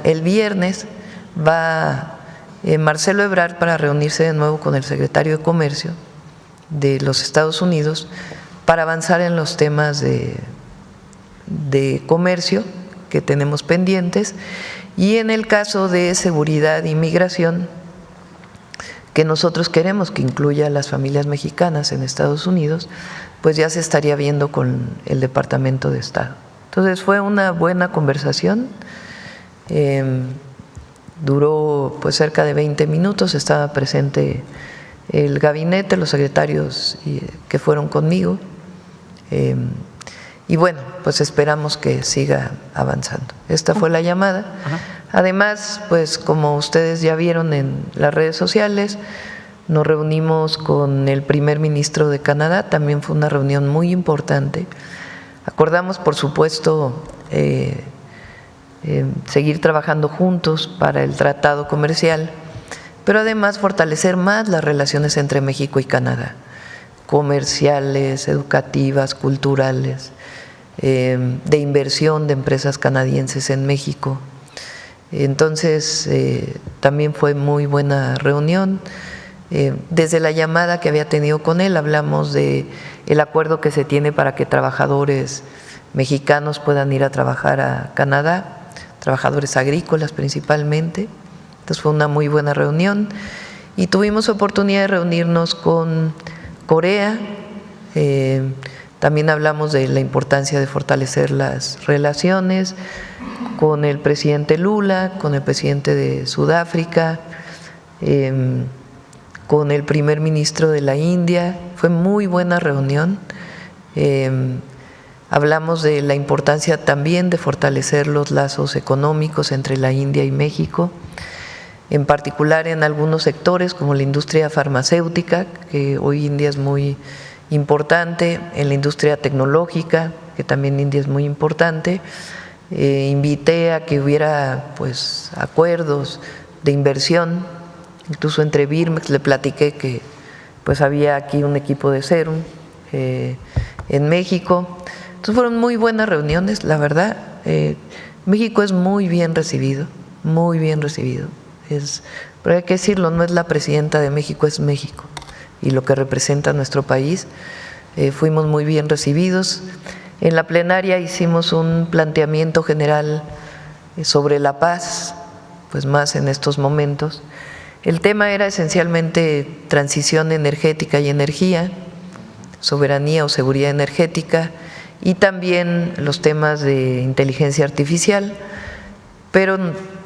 el viernes va Marcelo Ebrard para reunirse de nuevo con el secretario de Comercio de los Estados Unidos para avanzar en los temas de comercio que tenemos pendientes y en el caso de seguridad y migración, que nosotros queremos que incluya a las familias mexicanas en Estados Unidos, pues ya se estaría viendo con el Departamento de Estado. Entonces fue una buena conversación, duró pues cerca de 20 minutos, estaba presente el gabinete, los secretarios que fueron conmigo, y bueno, pues esperamos que siga avanzando. Esta fue la llamada. Además, pues como ustedes ya vieron en las redes sociales, nos reunimos con el primer ministro de Canadá, también fue una reunión muy importante. Acordamos, por supuesto, seguir trabajando juntos para el tratado comercial, pero además fortalecer más las relaciones entre México y Canadá, comerciales, educativas, culturales, de inversión de empresas canadienses en México. Entonces, también fue muy buena reunión. Desde la llamada que había tenido con él, hablamos de el acuerdo que se tiene para que trabajadores mexicanos puedan ir a trabajar a Canadá, trabajadores agrícolas principalmente. Entonces fue una muy buena reunión y tuvimos oportunidad de reunirnos con Corea. También hablamos de la importancia de fortalecer las relaciones con el presidente Lula, con el presidente de Sudáfrica, con el primer ministro de la India. Fue muy buena reunión. Hablamos de la importancia también de fortalecer los lazos económicos entre la India y México, en particular en algunos sectores como la industria farmacéutica, que hoy India es muy importante, en la industria tecnológica, que también India es muy importante. Invité a que hubiera pues acuerdos de inversión, incluso entre Birmex, le platiqué que pues había aquí un equipo de Serum en México. Entonces fueron muy buenas reuniones, la verdad. México es muy bien recibido, muy bien recibido. Pero hay que decirlo, no es la presidenta de México, es México y lo que representa nuestro país. Fuimos muy bien recibidos. En la plenaria hicimos un planteamiento general sobre la paz, pues más en estos momentos. El tema era esencialmente transición energética y energía, soberanía o seguridad energética y también los temas de inteligencia artificial, pero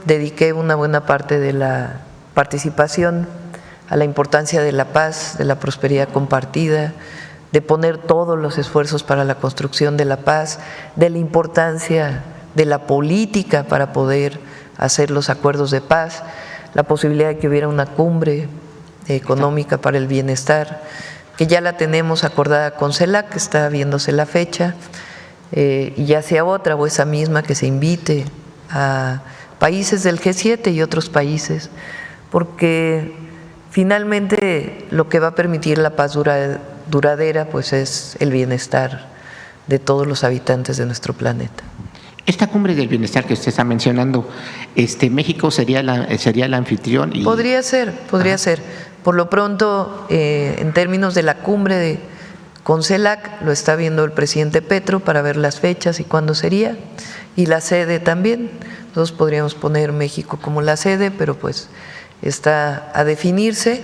dediqué una buena parte de la participación a la importancia de la paz, de la prosperidad compartida, de poner todos los esfuerzos para la construcción de la paz, de la importancia de la política para poder hacer los acuerdos de paz, la posibilidad de que hubiera una cumbre económica para el bienestar, que ya la tenemos acordada con CELAC, que está viéndose la fecha, y ya sea otra o esa misma que se invite a países del G7 y otros países, porque finalmente lo que va a permitir la paz duradera pues es el bienestar de todos los habitantes de nuestro planeta. Esta cumbre del bienestar que usted está mencionando, México sería el anfitrión. Podría ser. Por lo pronto, en términos de la cumbre con CELAC, lo está viendo el presidente Petro para ver las fechas y cuándo sería, y la sede también. Nosotros podríamos poner México como la sede, pero pues está a definirse.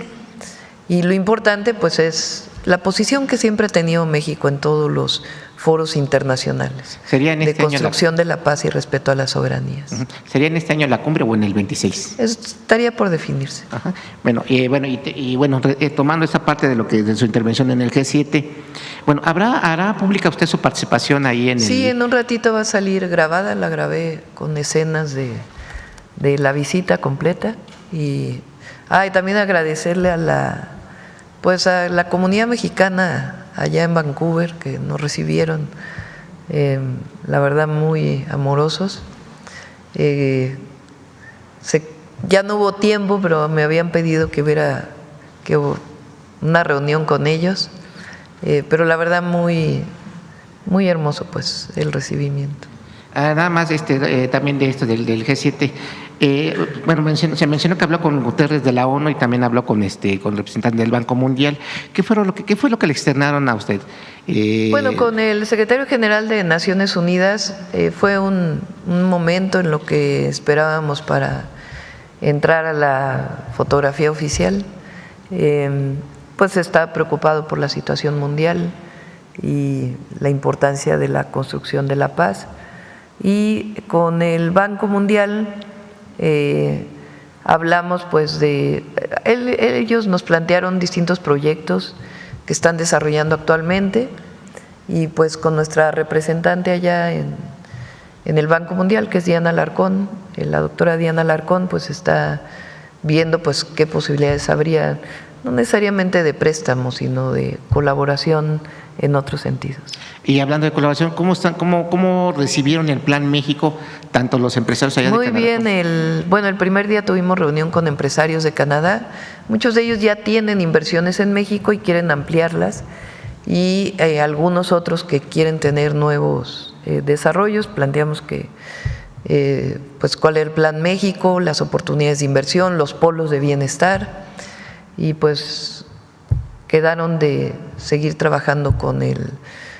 Y lo importante pues es la posición que siempre ha tenido México en todos los foros internacionales ¿Sería en de este año construcción de la paz y respeto a las soberanías. ¿Sería en este año la cumbre o en el 26? Estaría por definirse. Ajá. Bueno, tomando esa parte de lo que de su intervención en el G7, bueno, ¿hará pública usted su participación ahí en el? Sí, en un ratito va a salir grabada, la grabé con escenas de la visita completa y también agradecerle a la comunidad mexicana allá en Vancouver que nos recibieron, la verdad muy amorosos. Ya no hubo tiempo, pero me habían pedido que hubiera una reunión con ellos, pero la verdad muy, muy hermoso pues el recibimiento. Nada más también de esto del G7. Se mencionó que habló con Guterres de la ONU y también habló con representante del Banco Mundial. ¿Qué fue lo que le externaron a usted? Bueno, con el secretario general de Naciones Unidas fue un momento en lo que esperábamos para entrar a la fotografía oficial. Pues está preocupado por la situación mundial y la importancia de la construcción de la paz. Y con el Banco Mundial hablamos pues ellos nos plantearon distintos proyectos que están desarrollando actualmente y pues con nuestra representante allá en el Banco Mundial, que es Diana Alarcón, la doctora Diana Alarcón, pues está viendo pues qué posibilidades habría, no necesariamente de préstamo, sino de colaboración en otros sentidos. Y hablando de colaboración, ¿cómo recibieron el Plan México, tanto los empresarios allá Muy de Canadá? Muy bien, el primer día tuvimos reunión con empresarios de Canadá, muchos de ellos ya tienen inversiones en México y quieren ampliarlas, y algunos otros que quieren tener nuevos desarrollos. Planteamos que pues cuál es el Plan México, las oportunidades de inversión, los polos de bienestar, y pues quedaron de seguir trabajando con el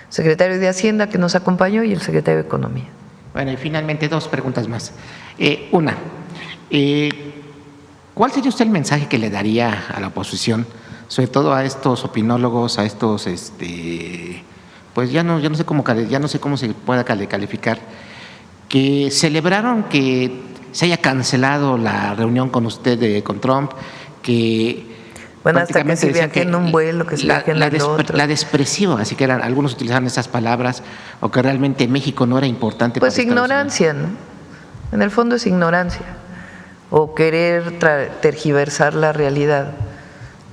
secretario de Hacienda que nos acompañó y el secretario de Economía. Bueno, y finalmente dos preguntas más. Una, ¿cuál sería usted el mensaje que le daría a la oposición, sobre todo a estos opinólogos, a estos, pues ya no sé cómo se pueda calificar, que celebraron que se haya cancelado la reunión con usted con Trump, que bueno, hasta que se viaje en un vuelo, que se viaje en el otro. La despreció, así que algunos utilizaron esas palabras, o que realmente México no era importante. Pues ignorancia, ¿no? En el fondo es ignorancia, o querer tergiversar la realidad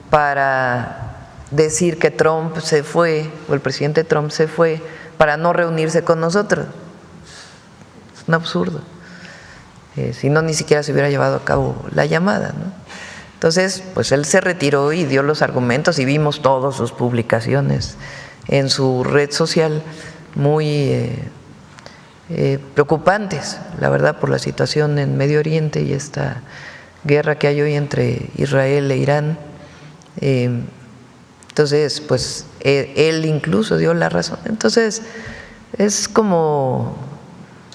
para decir que Trump se fue, o el presidente Trump se fue, para no reunirse con nosotros. Es un absurdo. Si no, ni siquiera se hubiera llevado a cabo la llamada, ¿no? Entonces, pues él se retiró y dio los argumentos y vimos todas sus publicaciones en su red social muy preocupantes, la verdad, por la situación en Medio Oriente y esta guerra que hay hoy entre Israel e Irán. Entonces, pues él incluso dio la razón. Entonces, es como…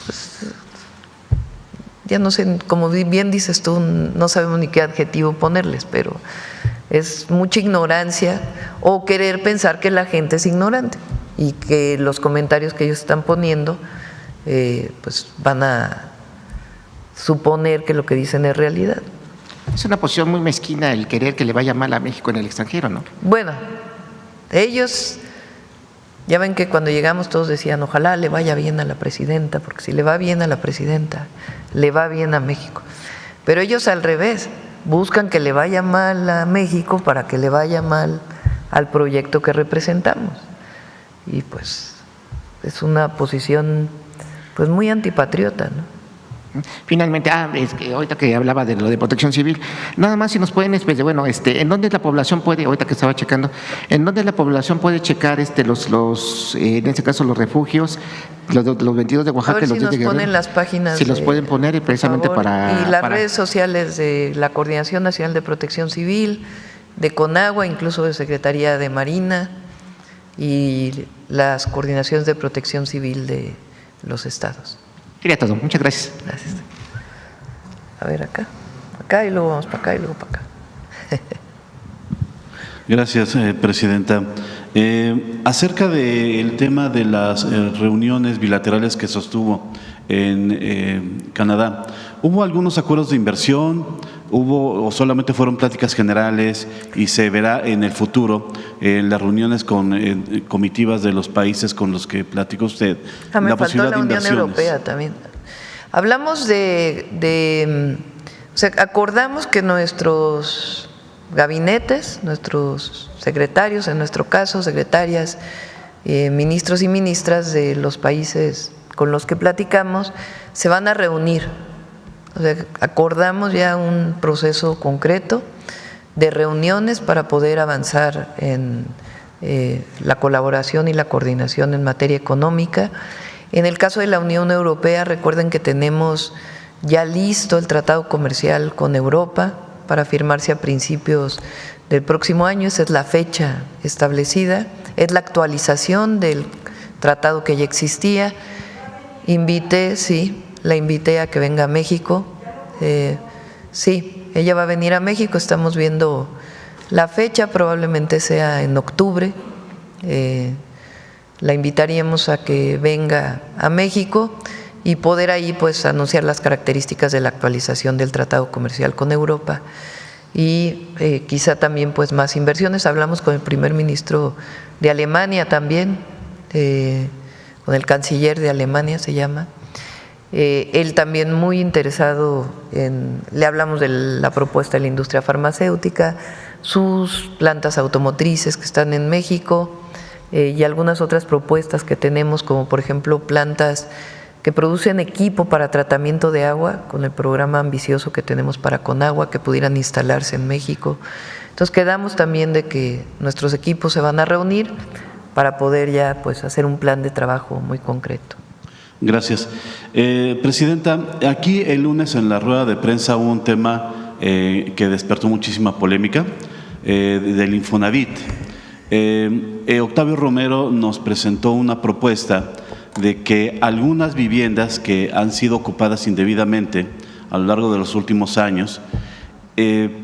pues, ya no sé, como bien dices tú, no sabemos ni qué adjetivo ponerles, pero es mucha ignorancia o querer pensar que la gente es ignorante y que los comentarios que ellos están poniendo pues van a suponer que lo que dicen es realidad. Es una posición muy mezquina el querer que le vaya mal a México en el extranjero, ¿no? Bueno, ellos… Ya ven que cuando llegamos todos decían, ojalá le vaya bien a la presidenta, porque si le va bien a la presidenta, le va bien a México. Pero ellos al revés, buscan que le vaya mal a México para que le vaya mal al proyecto que representamos. Y pues es una posición pues muy antipatriota, ¿no? Finalmente, es que ahorita que hablaba de lo de protección civil, nada más si nos pueden, ¿en dónde la población puede, ahorita que estaba checando, en dónde la población puede checar en este caso los refugios, los 22 de Oaxaca, a ver los si 10 de nos Guerrero? ponen las páginas. Si los pueden poner precisamente favor, para… y las redes sociales de la Coordinación Nacional de Protección Civil, de CONAGUA, incluso de Secretaría de Marina y las coordinaciones de protección civil de los estados. Sería todo. Muchas gracias. Gracias. A ver, acá y luego vamos para acá y luego para acá. Gracias, Presidenta. Acerca del tema de las reuniones bilaterales que sostuvo en Canadá, ¿hubo algunos acuerdos de inversión? ¿Hubo o solamente fueron pláticas generales y se verá en el futuro en las reuniones con comitivas de los países con los que platicó usted? Me faltó la Unión Europea también. Hablamos o sea, acordamos que nuestros gabinetes, nuestros secretarios, en nuestro caso, secretarias, ministros y ministras de los países con los que platicamos, se van a reunir. O sea, acordamos ya un proceso concreto de reuniones para poder avanzar en la colaboración y la coordinación en materia económica. En el caso de la Unión Europea, recuerden que tenemos ya listo el tratado comercial con Europa para firmarse a principios del próximo año. Esa es la fecha establecida, es la actualización del tratado que ya existía. La invité a que venga a México. Sí, ella va a venir a México, estamos viendo la fecha, probablemente sea en octubre. La invitaríamos a que venga a México y poder ahí pues anunciar las características de la actualización del tratado comercial con Europa y quizá también pues más inversiones. Hablamos con el primer ministro de Alemania también, con el canciller de Alemania se llama. Él también muy interesado le hablamos de la propuesta de la industria farmacéutica, sus plantas automotrices que están en México y algunas otras propuestas que tenemos, como por ejemplo plantas que producen equipo para tratamiento de agua, con el programa ambicioso que tenemos para Conagua, que pudieran instalarse en México. Entonces quedamos también de que nuestros equipos se van a reunir para poder ya pues hacer un plan de trabajo muy concreto. Gracias. Presidenta, aquí el lunes en la rueda de prensa hubo un tema que despertó muchísima polémica del Infonavit. Octavio Romero nos presentó una propuesta de que algunas viviendas que han sido ocupadas indebidamente a lo largo de los últimos años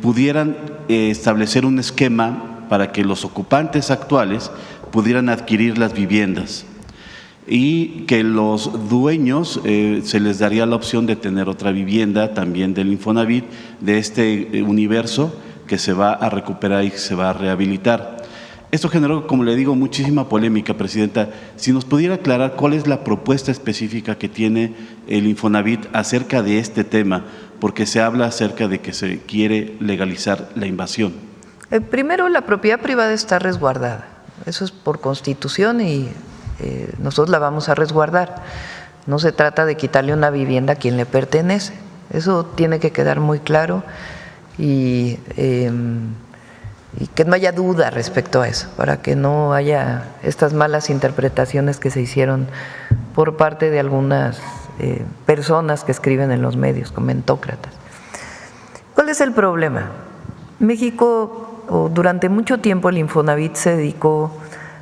pudieran establecer un esquema para que los ocupantes actuales pudieran adquirir las viviendas y que los dueños se les daría la opción de tener otra vivienda también del Infonavit, de este universo que se va a recuperar y se va a rehabilitar. Esto generó, como le digo, muchísima polémica, Presidenta. Si nos pudiera aclarar cuál es la propuesta específica que tiene el Infonavit acerca de este tema, porque se habla acerca de que se quiere legalizar la invasión. Primero, la propiedad privada está resguardada. Eso es por Constitución y nosotros la vamos a resguardar. No se trata de quitarle una vivienda a quien le pertenece. Eso tiene que quedar muy claro y que no haya duda respecto a eso, para que no haya estas malas interpretaciones que se hicieron por parte de algunas personas que escriben en los medios, comentócratas. ¿Cuál es el problema? México, durante mucho tiempo el Infonavit se dedicó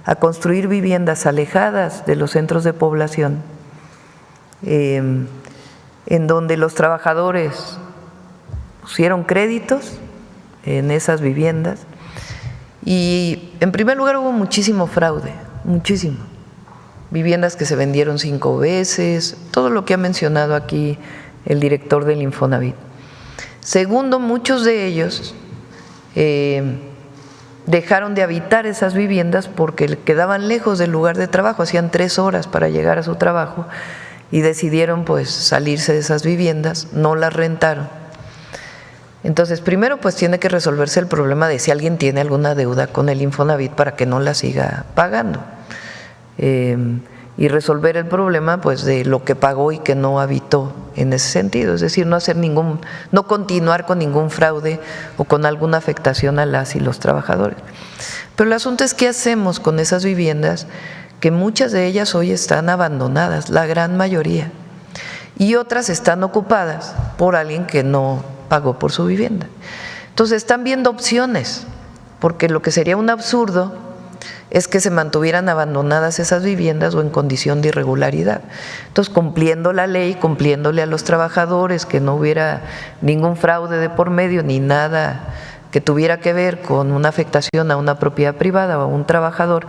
a construir viviendas alejadas de los centros de población, en donde los trabajadores pusieron créditos en esas viviendas. Y en primer lugar hubo muchísimo fraude, muchísimo. Viviendas que se vendieron 5 veces, todo lo que ha mencionado aquí el director del Infonavit. Segundo, muchos de ellos dejaron de habitar esas viviendas porque quedaban lejos del lugar de trabajo, hacían 3 horas para llegar a su trabajo y decidieron pues salirse de esas viviendas, no las rentaron. Entonces, primero pues tiene que resolverse el problema de si alguien tiene alguna deuda con el Infonavit para que no la siga pagando y resolver el problema pues de lo que pagó y que no habitó en ese sentido, es decir, no continuar con ningún fraude o con alguna afectación a las y los trabajadores. Pero el asunto es qué hacemos con esas viviendas que muchas de ellas hoy están abandonadas, la gran mayoría, y otras están ocupadas por alguien que no pagó por su vivienda. Entonces están viendo opciones, porque lo que sería un absurdo es que se mantuvieran abandonadas esas viviendas o en condición de irregularidad. Entonces, cumpliendo la ley, cumpliéndole a los trabajadores, que no hubiera ningún fraude de por medio ni nada que tuviera que ver con una afectación a una propiedad privada o a un trabajador,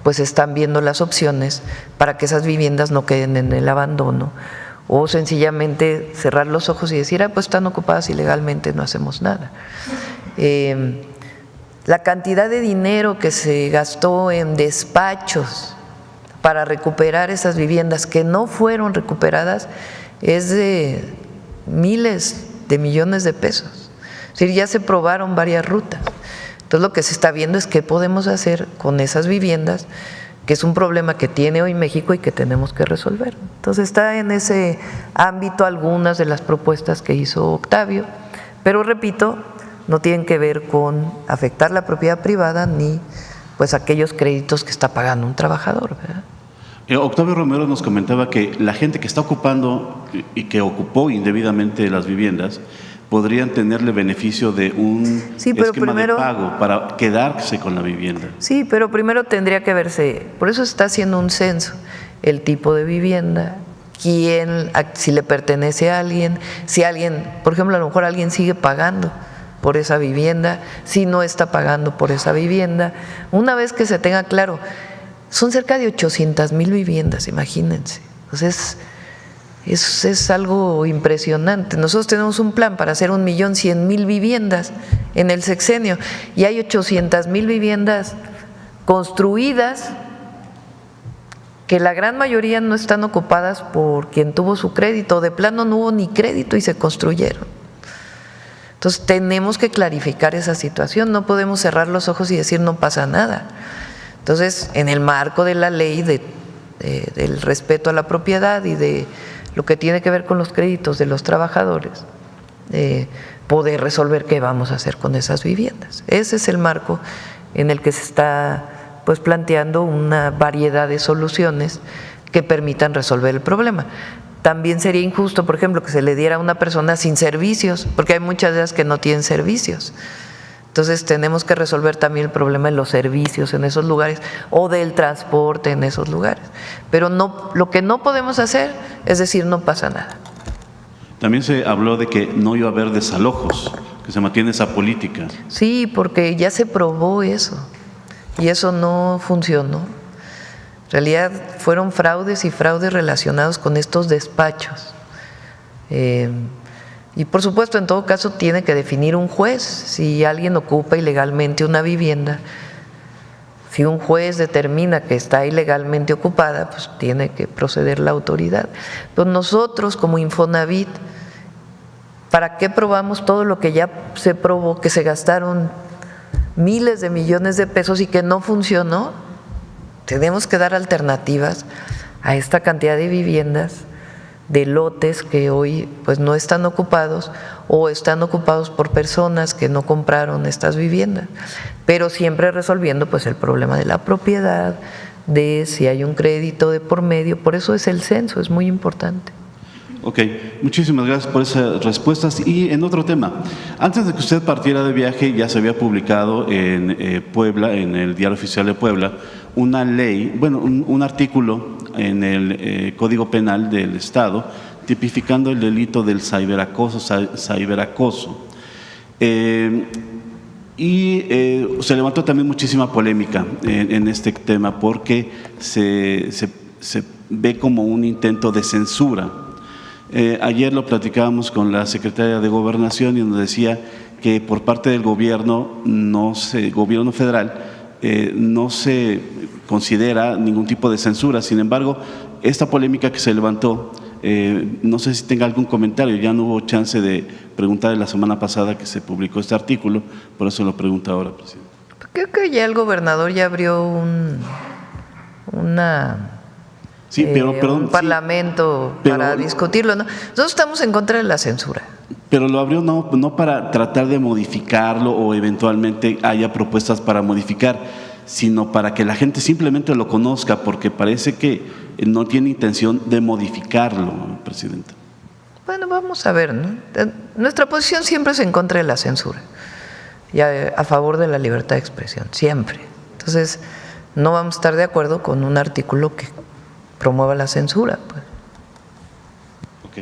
pues están viendo las opciones para que esas viviendas no queden en el abandono, o sencillamente cerrar los ojos y decir, pues están ocupadas ilegalmente, no hacemos nada. La cantidad de dinero que se gastó en despachos para recuperar esas viviendas que no fueron recuperadas es de miles de millones de pesos. Es decir, ya se probaron varias rutas. Entonces lo que se está viendo es qué podemos hacer con esas viviendas, que es un problema que tiene hoy México y que tenemos que resolver. Entonces está en ese ámbito algunas de las propuestas que hizo Octavio, pero repito, no tienen que ver con afectar la propiedad privada ni pues aquellos créditos que está pagando un trabajador, ¿verdad? Octavio Romero nos comentaba que la gente que está ocupando y que ocupó indebidamente las viviendas podrían tenerle beneficio de un esquema de pago para quedarse con la vivienda. Sí, pero primero tendría que verse, por eso se está haciendo un censo, el tipo de vivienda, quién, si le pertenece a alguien, si alguien, por ejemplo, a lo mejor alguien sigue pagando por esa vivienda, si no está pagando por esa vivienda. Una vez que se tenga claro, son cerca de 800,000 viviendas, imagínense. Entonces, es algo impresionante. Nosotros tenemos un plan para hacer 1,100,000 viviendas en el sexenio y hay 800,000 viviendas construidas que la gran mayoría no están ocupadas por quien tuvo su crédito, de plano no hubo ni crédito y se construyeron. Entonces tenemos que clarificar esa situación, no podemos cerrar los ojos y decir no pasa nada. Entonces, en el marco de la ley del respeto a la propiedad y de lo que tiene que ver con los créditos de los trabajadores, poder resolver qué vamos a hacer con esas viviendas. Ese es el marco en el que se está pues planteando una variedad de soluciones que permitan resolver el problema. También sería injusto, por ejemplo, que se le diera a una persona sin servicios, porque hay muchas de ellas que no tienen servicios. Entonces tenemos que resolver también el problema de los servicios en esos lugares o del transporte en esos lugares. Pero no, lo que no podemos hacer es decir no pasa nada. También se habló de que no iba a haber desalojos, que se mantiene esa política. Sí, porque ya se probó eso y eso no funcionó. En realidad fueron fraudes y fraudes relacionados con estos despachos. Y por supuesto, en todo caso, tiene que definir un juez si alguien ocupa ilegalmente una vivienda. Si un juez determina que está ilegalmente ocupada, pues tiene que proceder la autoridad. Entonces nosotros como Infonavit, ¿para qué probamos todo lo que ya se probó, que se gastaron miles de millones de pesos y que no funcionó? Tenemos que dar alternativas a esta cantidad de viviendas, de lotes que hoy pues no están ocupados o están ocupados por personas que no compraron estas viviendas, pero siempre resolviendo pues el problema de la propiedad, de si hay un crédito de por medio. Por eso es el censo, es muy importante. Ok, muchísimas gracias por esas respuestas. Y en otro tema, antes de que usted partiera de viaje ya se había publicado en Puebla, en el Diario Oficial de Puebla, una ley, bueno, un artículo en el Código Penal del Estado tipificando el delito del ciberacoso. Se levantó también muchísima polémica en este tema porque se ve como un intento de censura. Ayer lo platicábamos con la secretaria de Gobernación y nos decía que por parte del gobierno federal no se considera ningún tipo de censura. Sin embargo, esta polémica que se levantó, no sé si tenga algún comentario, ya no hubo chance de preguntar la semana pasada que se publicó este artículo, por eso lo pregunto ahora, presidente. Creo que ya el gobernador ya abrió un parlamento para discutirlo, ¿no? Nosotros estamos en contra de la censura. Pero lo abrió no para tratar de modificarlo o eventualmente haya propuestas para modificar, sino para que la gente simplemente lo conozca, porque parece que no tiene intención de modificarlo, presidente. Bueno, vamos a ver, ¿no? Nuestra posición siempre es en contra de la censura y a favor de la libertad de expresión, siempre. Entonces, no vamos a estar de acuerdo con un artículo que promueva la censura, pues. Ok,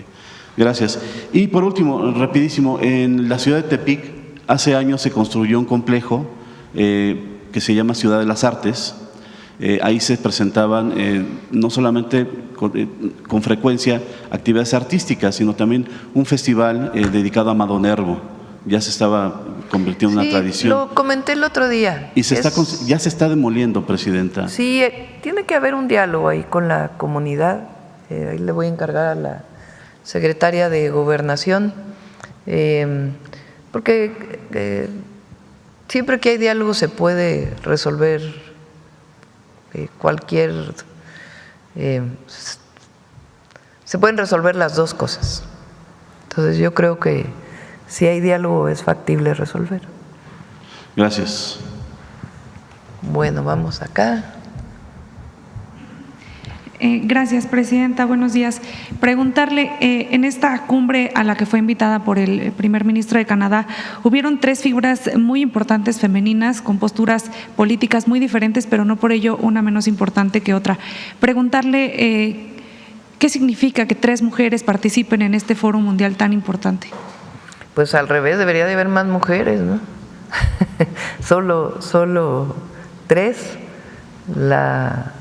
gracias. Y por último, rapidísimo, en la ciudad de Tepic hace años se construyó un complejo que se llama Ciudad de las Artes. Ahí se presentaban no solamente con frecuencia actividades artísticas, sino también un festival dedicado a Amado Nervo. Ya se estaba convirtiendo en una tradición. Lo comenté el otro día. Y ya se está demoliendo, Presidenta. Sí, tiene que haber un diálogo ahí con la comunidad. Ahí le voy a encargar a la secretaria de Gobernación, porque siempre que hay diálogo se puede resolver se pueden resolver las dos cosas. Entonces yo creo que si hay diálogo es factible resolver. Gracias. Bueno, vamos acá. Gracias, Presidenta. Buenos días. Preguntarle, en esta cumbre a la que fue invitada por el primer ministro de Canadá, hubieron 3 figuras muy importantes femeninas con posturas políticas muy diferentes, pero no por ello una menos importante que otra. Preguntarle, ¿qué significa que 3 mujeres participen en este foro mundial tan importante? Pues al revés, debería de haber más mujeres, ¿no? solo 3. La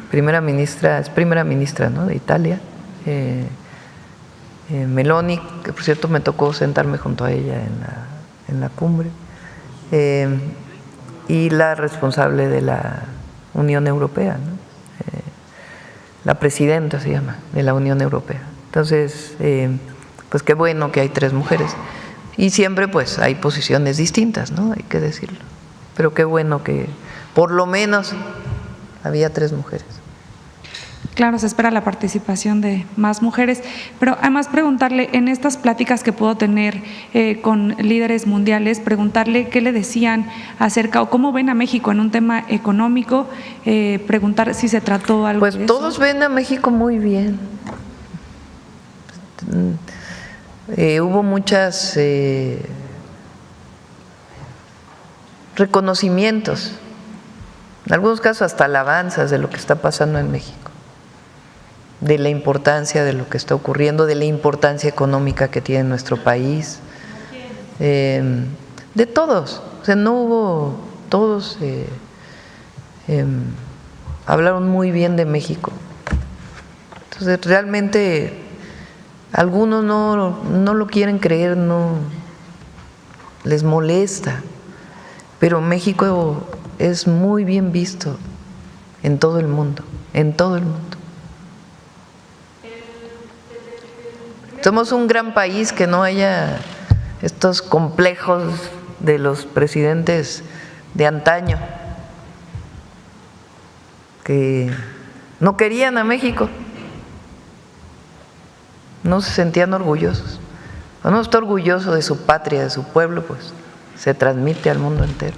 primera ministra, es primera ministra, ¿no?, de Italia, Meloni, que por cierto me tocó sentarme junto a ella en la cumbre, y la responsable de la Unión Europea, ¿no? La presidenta se llama, de la Unión Europea. Entonces, pues qué bueno que hay 3 mujeres. Y siempre pues hay posiciones distintas, ¿no?, hay que decirlo. Pero qué bueno que por lo menos había 3 mujeres. Claro, se espera la participación de más mujeres, pero además preguntarle, en estas pláticas que puedo tener con líderes mundiales, preguntarle qué le decían acerca o cómo ven a México en un tema económico, preguntar si se trató algo pues de eso. Todos ven a México muy bien. Hubo muchas reconocimientos, en algunos casos hasta alabanzas de lo que está pasando en México, de la importancia de lo que está ocurriendo, de la importancia económica que tiene nuestro país, de todos. O sea, no hubo, todos hablaron muy bien de México. Entonces, realmente algunos no lo quieren creer, no les molesta, pero México es muy bien visto en todo el mundo, en todo el mundo. Somos un gran país, que no haya estos complejos de los presidentes de antaño que no querían a México, no se sentían orgullosos. Cuando uno está orgulloso de su patria, de su pueblo, pues se transmite al mundo entero.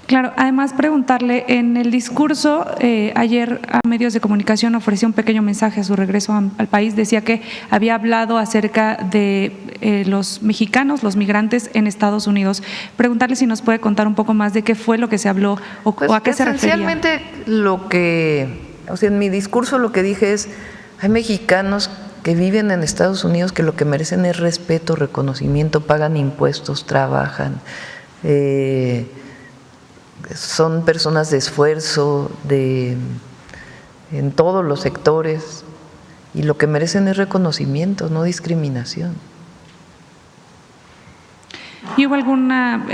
Claro, además preguntarle, en el discurso ayer a medios de comunicación ofreció un pequeño mensaje a su regreso al país, decía que había hablado acerca de los mexicanos, los migrantes en Estados Unidos. Preguntarle si nos puede contar un poco más de qué fue lo que se habló o a qué se refería. Esencialmente en mi discurso lo que dije es, hay mexicanos que viven en Estados Unidos que lo que merecen es respeto, reconocimiento, pagan impuestos, trabajan, son personas de esfuerzo en todos los sectores, y lo que merecen es reconocimiento, no discriminación. ¿Y hubo alguna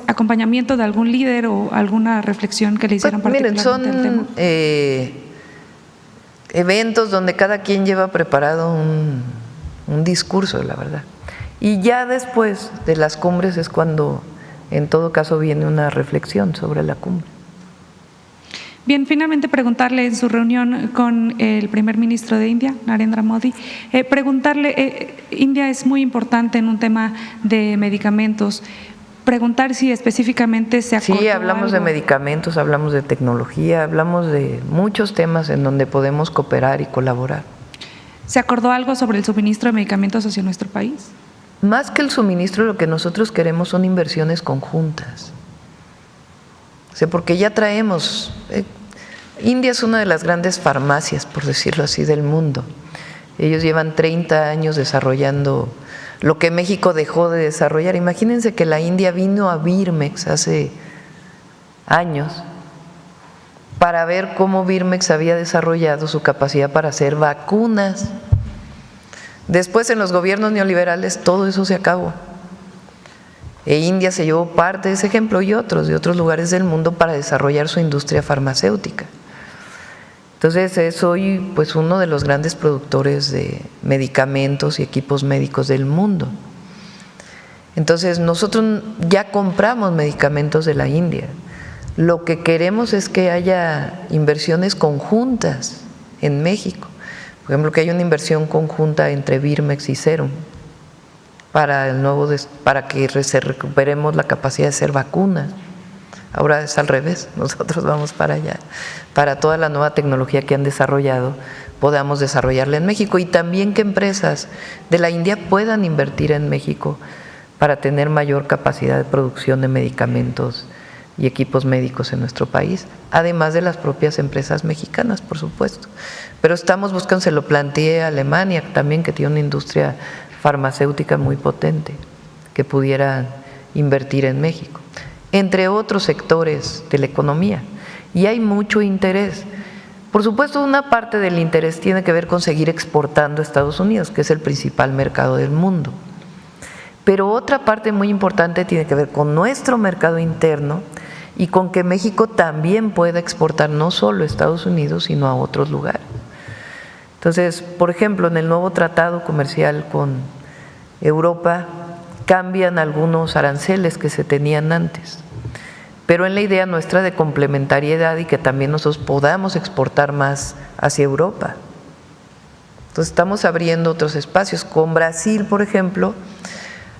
acompañamiento de algún líder o alguna reflexión que le hicieran particularmente al tema? Son eventos donde cada quien lleva preparado un discurso, la verdad. Y ya después de las cumbres es cuando, en todo caso, viene una reflexión sobre la cumbre. Bien, finalmente preguntarle, en su reunión con el primer ministro de India, Narendra Modi, India es muy importante en un tema de medicamentos. Preguntar si específicamente se acordó. Sí, hablamos de medicamentos, hablamos de tecnología, hablamos de muchos temas en donde podemos cooperar y colaborar. ¿Se acordó algo sobre el suministro de medicamentos hacia nuestro país? Más que el suministro, lo que nosotros queremos son inversiones conjuntas. O sea, porque ya traemos… India es una de las grandes farmacias, por decirlo así, del mundo. Ellos llevan 30 años desarrollando lo que México dejó de desarrollar. Imagínense que la India vino a Birmex hace años para ver cómo Birmex había desarrollado su capacidad para hacer vacunas. Después, en los gobiernos neoliberales, todo eso se acabó. E India se llevó parte de ese ejemplo y otros de otros lugares del mundo para desarrollar su industria farmacéutica. Entonces es hoy pues uno de los grandes productores de medicamentos y equipos médicos del mundo. Entonces ejemplos ya compramos medicamentos de la India. Lo que queremos es que haya inversiones conjuntas en México. Por ejemplo, que haya una inversión conjunta entre Birmex y Serum para que recuperemos la capacidad de hacer vacunas. Ahora es al revés, nosotros vamos para allá, para toda la nueva tecnología que han desarrollado, podamos desarrollarla en México y también que empresas de la India puedan invertir en México para tener mayor capacidad de producción de medicamentos y equipos médicos en nuestro país, además de las propias empresas mexicanas, por supuesto. Pero estamos buscando, se lo planteé a Alemania también, que tiene una industria farmacéutica muy potente, que pudiera invertir en México, entre otros sectores de la economía. Y hay mucho interés. Por supuesto, una parte del interés tiene que ver con seguir exportando a Estados Unidos, que es el principal mercado del mundo. Pero otra parte muy importante tiene que ver con nuestro mercado interno y con que México también pueda exportar no solo a Estados Unidos, sino a otros lugares. Entonces, por ejemplo, en el nuevo tratado comercial con Europa cambian algunos aranceles que se tenían antes, pero en la idea nuestra de complementariedad y que también nosotros podamos exportar más hacia Europa. Entonces estamos abriendo otros espacios. Con Brasil, por ejemplo,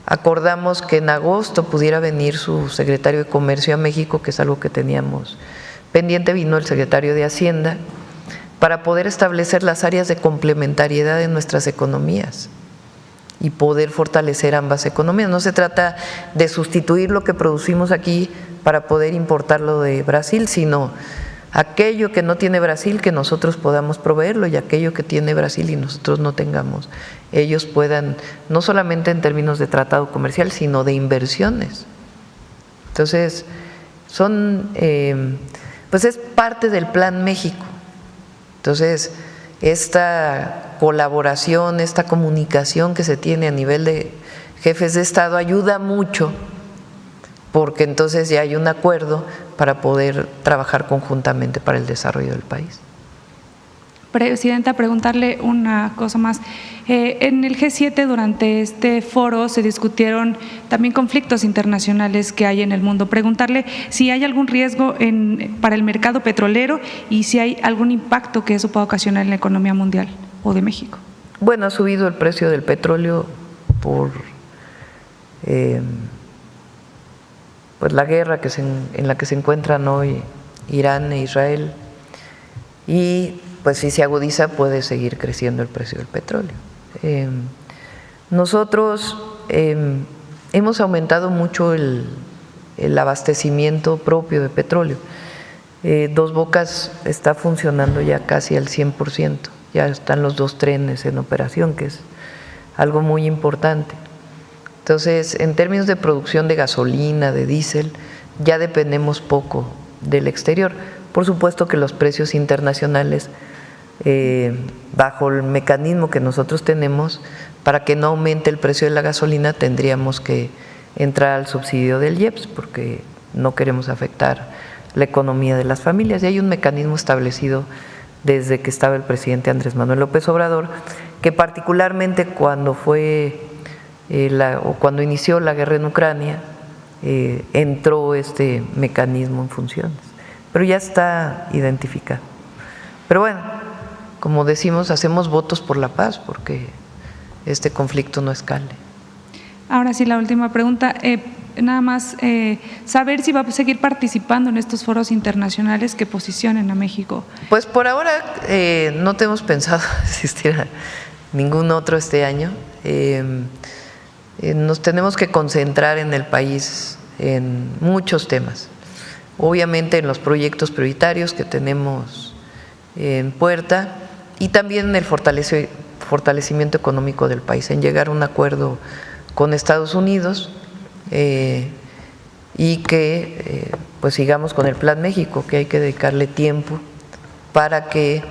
acordamos que en agosto pudiera venir su secretario de Comercio a México, que es algo que teníamos pendiente, vino el secretario de Hacienda, para poder establecer las áreas de complementariedad de nuestras economías y poder fortalecer ambas economías. No se trata de sustituir lo que producimos aquí para poder importarlo de Brasil, sino aquello que no tiene Brasil, que nosotros podamos proveerlo, y aquello que tiene Brasil y nosotros no tengamos, ellos puedan, no solamente en términos de tratado comercial, sino de inversiones. Entonces, pues es parte del Plan México. Entonces, esta colaboración, esta comunicación que se tiene a nivel de jefes de Estado ayuda mucho, porque entonces ya hay un acuerdo para poder trabajar conjuntamente para el desarrollo del país. Presidenta, preguntarle una cosa más. En el G7 durante este foro se discutieron también conflictos internacionales que hay en el mundo. Preguntarle si hay algún riesgo para el mercado petrolero y si hay algún impacto que eso pueda ocasionar en la economía mundial o de México. Bueno, ha subido el precio del petróleo por pues la guerra en la que se encuentran hoy Irán e Israel, y pues si se agudiza puede seguir creciendo el precio del petróleo. Nosotros hemos aumentado mucho el abastecimiento propio de petróleo. Dos Bocas está funcionando ya casi al 100%, ya están los 2 trenes en operación, que es algo muy importante. Entonces, en términos de producción de gasolina, de diésel, ya dependemos poco del exterior. Por supuesto que los precios internacionales, bajo el mecanismo que nosotros tenemos, para que no aumente el precio de la gasolina, tendríamos que entrar al subsidio del IEPS, porque no queremos afectar la economía de las familias. Y hay un mecanismo establecido desde que estaba el presidente Andrés Manuel López Obrador, que particularmente cuando cuando inició la guerra en Ucrania, entró este mecanismo en funciones, pero ya está identificado. Pero bueno, como decimos, hacemos votos por la paz, porque este conflicto no escale. Ahora sí, la última pregunta. Nada más saber si va a seguir participando en estos foros internacionales que posicionen a México. Pues por ahora no tenemos pensado asistir a ningún otro este año. Nos tenemos que concentrar en el país en muchos temas. Obviamente en los proyectos prioritarios que tenemos en puerta, y también en el fortalecimiento económico del país, en llegar a un acuerdo con Estados Unidos y que pues sigamos con el Plan México, que hay que dedicarle tiempo para que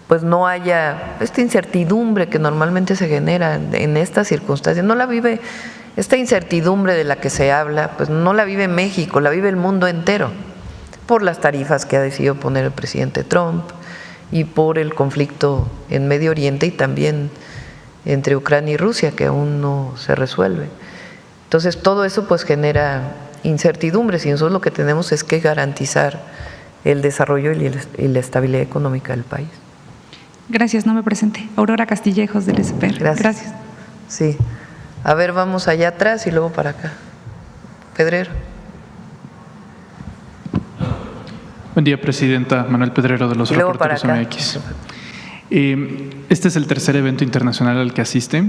pues no haya esta incertidumbre que normalmente se genera en estas circunstancias. No la vive, esta incertidumbre de la que se habla, pues no la vive México, la vive el mundo entero, por las tarifas que ha decidido poner el presidente Trump y por el conflicto en Medio Oriente y también entre Ucrania y Rusia, que aún no se resuelve. Entonces todo eso pues genera incertidumbres y nosotros lo que tenemos es que garantizar el desarrollo y la estabilidad económica del país. Gracias, no me presenté. Aurora Castillejos del SPR. Gracias. Sí. A ver, vamos allá atrás y luego para acá. Pedrero. Buen día, Presidenta. Manuel Pedrero de los Reporteros MX. Este es el tercer evento internacional al que asiste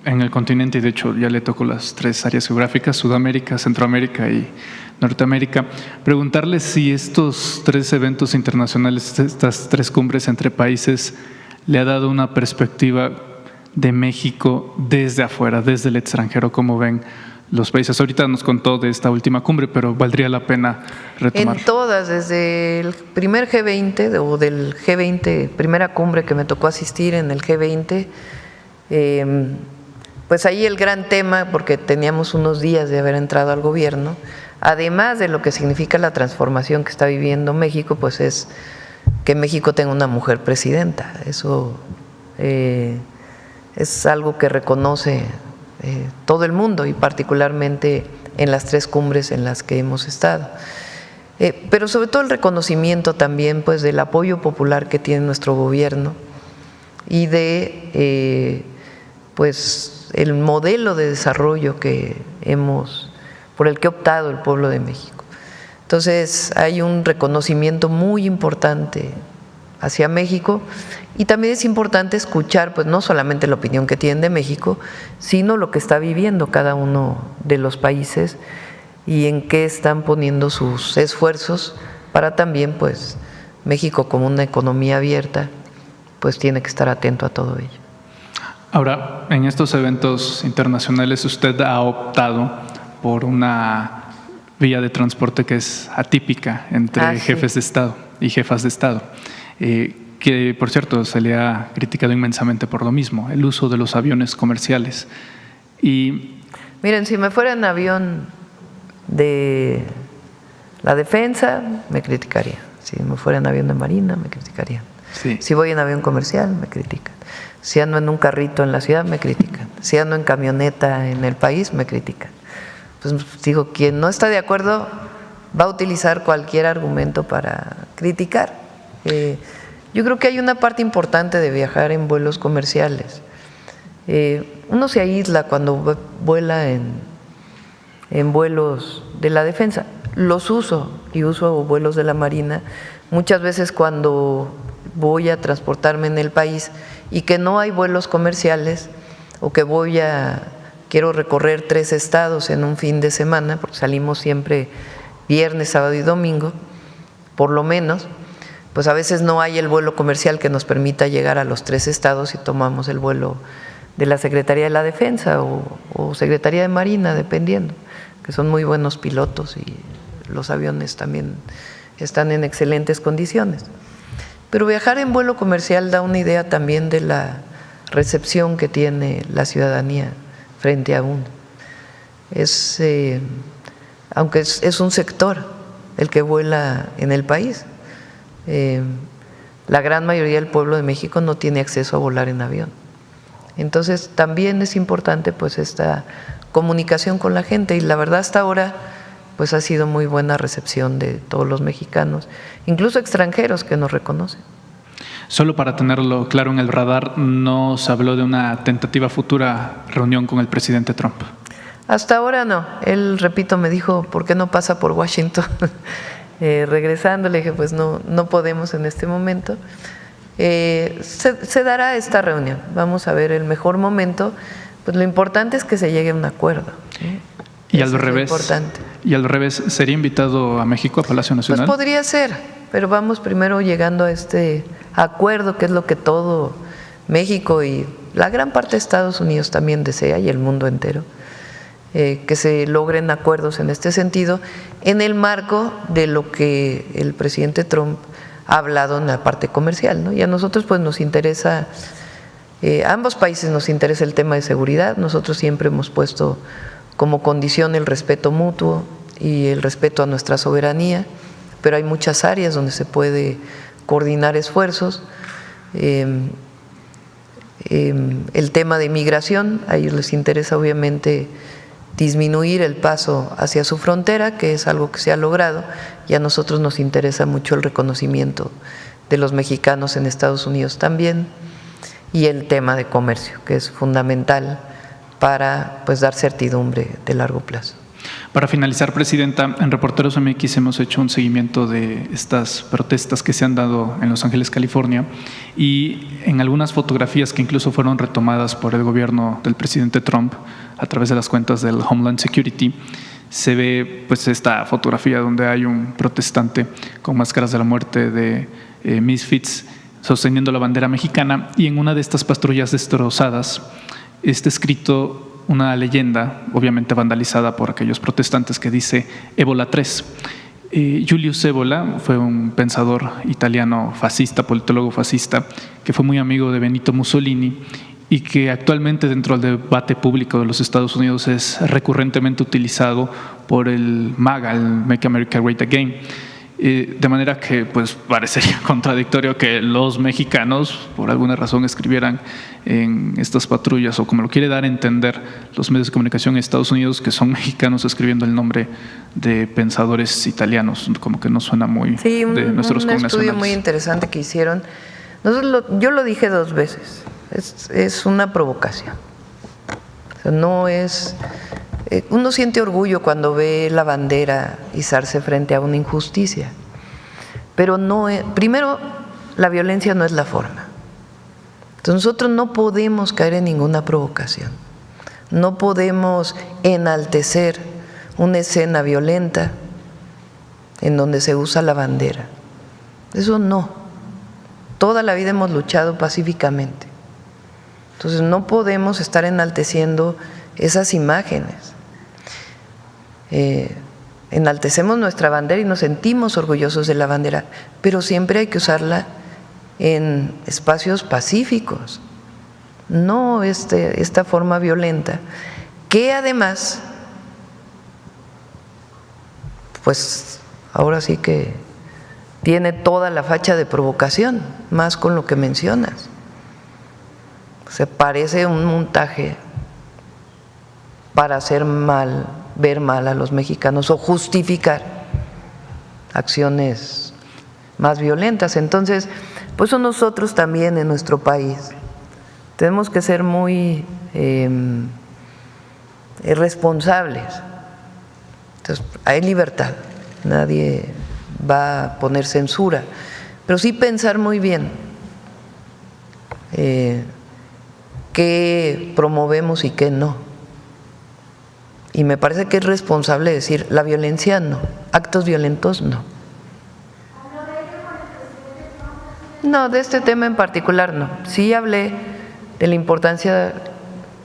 en el continente y de hecho ya le tocó las 3 áreas geográficas, Sudamérica, Centroamérica y Norteamérica. Preguntarle si estos 3 eventos internacionales, estas 3 cumbres entre países, le ha dado una perspectiva de México desde afuera, desde el extranjero, cómo ven los países. Ahorita nos contó de esta última cumbre, pero valdría la pena retomar. En todas, desde el primer G20 o del G20, primera cumbre que me tocó asistir en el G20, pues ahí el gran tema, porque teníamos unos días de haber entrado al gobierno, además de lo que significa la transformación que está viviendo México, pues es que México tenga una mujer presidenta. Eso es algo que reconoce todo el mundo y particularmente en las 3 cumbres en las que hemos estado. Pero sobre todo el reconocimiento también pues del apoyo popular que tiene nuestro gobierno y de pues el modelo de desarrollo por el que ha optado el pueblo de México. Entonces hay un reconocimiento muy importante hacia México y también es importante escuchar pues no solamente la opinión que tienen de México, sino lo que está viviendo cada uno de los países y en qué están poniendo sus esfuerzos para también pues México como una economía abierta pues tiene que estar atento a todo ello. Ahora, en estos eventos internacionales usted ha optado por una vía de transporte que es atípica entre jefes de Estado y jefas de Estado, que por cierto se le ha criticado inmensamente por lo mismo, el uso de los aviones comerciales. Y miren, si me fuera en avión de la defensa, me criticarían. Si me fuera en avión de Marina, me criticarían. Sí. Si voy en avión comercial, me critican. Si ando en un carrito en la ciudad, me critican. Si ando en camioneta en el país, me critican. Pues digo, quien no está de acuerdo va a utilizar cualquier argumento para criticar. Yo creo que hay una parte importante de viajar en vuelos comerciales. Uno se aísla cuando vuela en vuelos de la defensa. Los uso y uso vuelos de la Marina muchas veces cuando voy a transportarme en el país y que no hay vuelos comerciales o que quiero recorrer 3 estados en un fin de semana, porque salimos siempre viernes, sábado y domingo, por lo menos, pues a veces no hay el vuelo comercial que nos permita llegar a los 3 estados y tomamos el vuelo de la Secretaría de la Defensa o Secretaría de Marina, dependiendo, que son muy buenos pilotos y los aviones también están en excelentes condiciones. Pero viajar en vuelo comercial da una idea también de la recepción que tiene la ciudadanía frente a uno. Aunque es un sector el que vuela en el país, la gran mayoría del pueblo de México no tiene acceso a volar en avión. Entonces también es importante pues esta comunicación con la gente y la verdad hasta ahora pues ha sido muy buena recepción de todos los mexicanos, incluso extranjeros que nos reconocen. Solo para tenerlo claro en el radar, ¿no se habló de una tentativa futura reunión con el presidente Trump? Hasta ahora no. Él, repito, me dijo, ¿por qué no pasa por Washington? Regresando, le dije, pues no podemos en este momento. Se dará esta reunión. Vamos a ver el mejor momento. Pues lo importante es que se llegue a un acuerdo. Y al revés, ¿sería invitado a México, a Palacio Nacional? Pues podría ser, pero vamos primero llegando a este acuerdo, que es lo que todo México y la gran parte de Estados Unidos también desea, y el mundo entero, que se logren acuerdos en este sentido, en el marco de lo que el presidente Trump ha hablado en la parte comercial, ¿no? Y a nosotros pues nos interesa, a ambos países nos interesa el tema de seguridad. Nosotros siempre hemos puesto como condición el respeto mutuo y el respeto a nuestra soberanía, pero hay muchas áreas donde se puede coordinar esfuerzos. El tema de migración, a ellos les interesa obviamente disminuir el paso hacia su frontera, que es algo que se ha logrado, y a nosotros nos interesa mucho el reconocimiento de los mexicanos en Estados Unidos también, y el tema de comercio, que es fundamental para pues dar certidumbre de largo plazo. Para finalizar, Presidenta, en Reporteros MX hemos hecho un seguimiento de estas protestas que se han dado en Los Ángeles, California, y en algunas fotografías que incluso fueron retomadas por el gobierno del presidente Trump a través de las cuentas del Homeland Security, se ve pues esta fotografía donde hay un protestante con máscaras de la muerte de Misfits sosteniendo la bandera mexicana, y en una de estas patrullas destrozadas está escrito una leyenda, obviamente vandalizada por aquellos protestantes, que dice Ébola 3. Julius Evola fue un pensador italiano fascista, politólogo fascista, que fue muy amigo de Benito Mussolini y que actualmente dentro del debate público de los Estados Unidos es recurrentemente utilizado por el MAGA, el Make America Great Again. De manera que pues parecería contradictorio que los mexicanos por alguna razón escribieran en estas patrullas, o como lo quiere dar a entender los medios de comunicación en Estados Unidos, que son mexicanos escribiendo el nombre de pensadores italianos, como que no suena muy de nuestros connacionales. Sí, un estudio muy interesante que hicieron. Yo lo dije 2 veces, es una provocación. O sea, no es… Uno siente orgullo cuando ve la bandera izarse frente a una injusticia, pero no es, primero, la violencia no es la forma. Entonces nosotros no podemos caer en ninguna provocación, no podemos enaltecer una escena violenta en donde se usa la bandera. Eso no. Toda la vida hemos luchado pacíficamente. Entonces no podemos estar enalteciendo esas imágenes. Enaltecemos nuestra bandera y nos sentimos orgullosos de la bandera, pero siempre hay que usarla en espacios pacíficos, no esta forma violenta, que además, pues ahora sí que tiene toda la facha de provocación, más con lo que mencionas. Se parece un montaje para hacer mal, ver mal a los mexicanos o justificar acciones más violentas. Entonces, pues nosotros también en nuestro país tenemos que ser muy responsables. Entonces, hay libertad, nadie va a poner censura, pero sí pensar muy bien qué promovemos y qué no. Y me parece que es responsable decir, la violencia no, actos violentos no. No, de este tema en particular no. Sí hablé de la importancia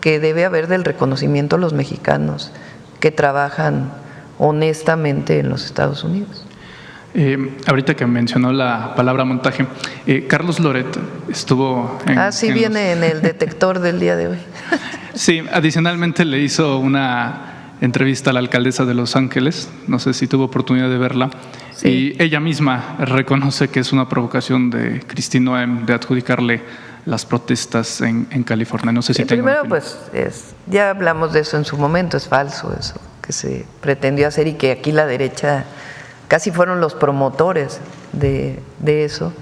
que debe haber del reconocimiento a los mexicanos que trabajan honestamente en los Estados Unidos. Ahorita que mencionó la palabra montaje, Carlos Loret estuvo en viene en el detector del día de hoy. Sí, adicionalmente le hizo una entrevista a la alcaldesa de Los Ángeles, no sé si tuvo oportunidad de verla, sí. Y ella misma reconoce que es una provocación de Kristi Noem de adjudicarle las protestas en California. No sé si primero, pues ya hablamos de eso en su momento, es falso eso que se pretendió hacer y que aquí la derecha casi fueron los promotores de eso.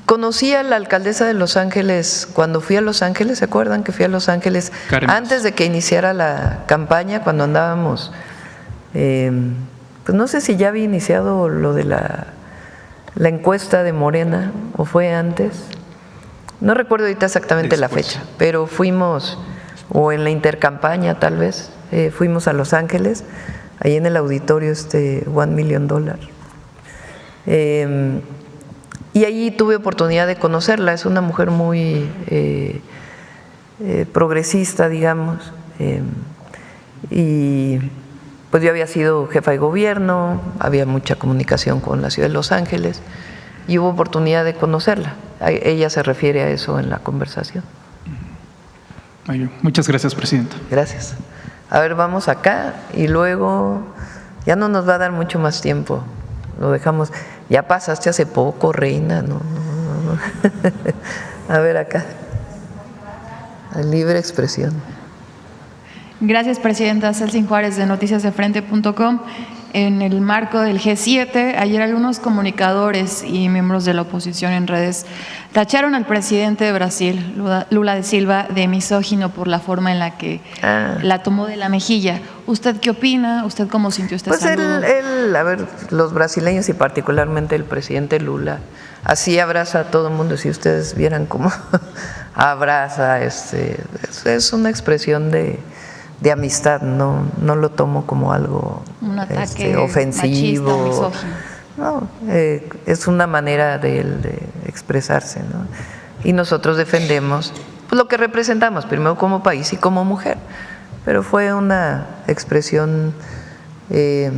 Conocí a la alcaldesa de Los Ángeles cuando fui a Los Ángeles, ¿se acuerdan que fui a Los Ángeles antes de que iniciara la campaña, cuando andábamos, pues no sé si ya había iniciado lo de la encuesta de Morena o fue antes, no recuerdo ahorita exactamente la fecha, pero fuimos, o en la intercampaña tal vez, fuimos a Los Ángeles, ahí en el auditorio $1 Million. Y allí tuve oportunidad de conocerla. Es una mujer muy progresista, digamos, y pues yo había sido jefa de gobierno, había mucha comunicación con la ciudad de Los Ángeles y hubo oportunidad de conocerla. Ella se refiere a eso en la conversación. Muchas gracias, presidenta. Gracias. A ver, vamos acá y luego ya no nos va a dar mucho más tiempo. Lo dejamos. Ya pasaste hace poco, reina. No. A ver acá. Libre expresión. Gracias, presidenta. Celsin Juárez, de noticiasdefrente.com. En el marco del G7, ayer algunos comunicadores y miembros de la oposición en redes tacharon al presidente de Brasil, Lula da Silva, de misógino por la forma en la que la tomó de la mejilla. ¿Usted qué opina? ¿Usted cómo sintió este saludo? Pues a ver, los brasileños y particularmente el presidente Lula, así abraza a todo el mundo. Si ustedes vieran cómo abraza, es una expresión de amistad, no lo tomo como algo un ataque ofensivo, machista, misógino. No, es una manera de él de expresarse, ¿no? Y nosotros defendemos pues, lo que representamos, primero como país y como mujer, pero fue una expresión que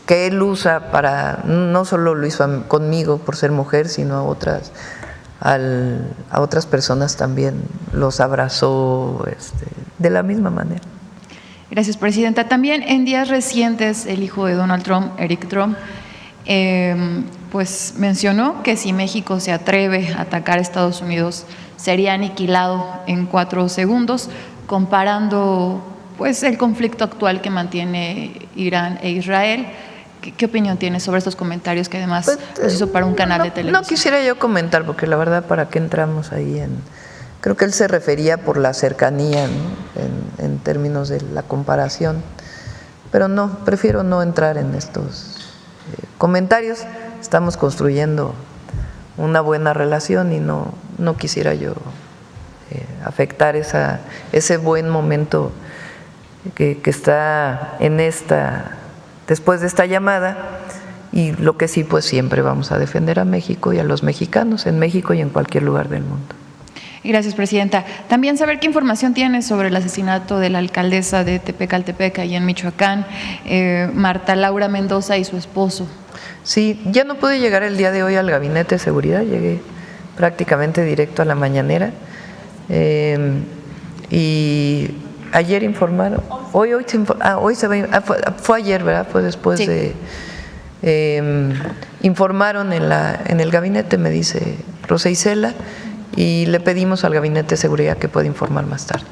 él usa para, no solo lo hizo conmigo por ser mujer, sino a otras personas también los abrazó de la misma manera. Gracias, presidenta. También en días recientes el hijo de Donald Trump, Eric Trump, pues mencionó que si México se atreve a atacar a Estados Unidos sería aniquilado en 4 segundos, comparando pues el conflicto actual que mantiene Irán e Israel. ¿Qué opinión tiene sobre estos comentarios que además los hizo para un canal de televisión? No quisiera yo comentar, porque la verdad, ¿para qué entramos ahí Creo que él se refería por la cercanía, ¿no? en términos de la comparación, pero no, prefiero no entrar en estos comentarios. Estamos construyendo una buena relación y no quisiera yo afectar ese buen momento que está después de esta llamada. Y lo que sí, pues siempre vamos a defender a México y a los mexicanos en México y en cualquier lugar del mundo. Gracias, presidenta. También saber qué información tiene sobre el asesinato de la alcaldesa de Tepecaltepec, allá en Michoacán, Marta Laura Mendoza, y su esposo. Sí, ya no pude llegar el día de hoy al gabinete de seguridad, llegué prácticamente directo a la mañanera. Y ayer informaron, fue ayer, ¿verdad? Fue después sí. Informaron en el gabinete, me dice Rosa Isela, y le pedimos al Gabinete de Seguridad que pueda informar más tarde.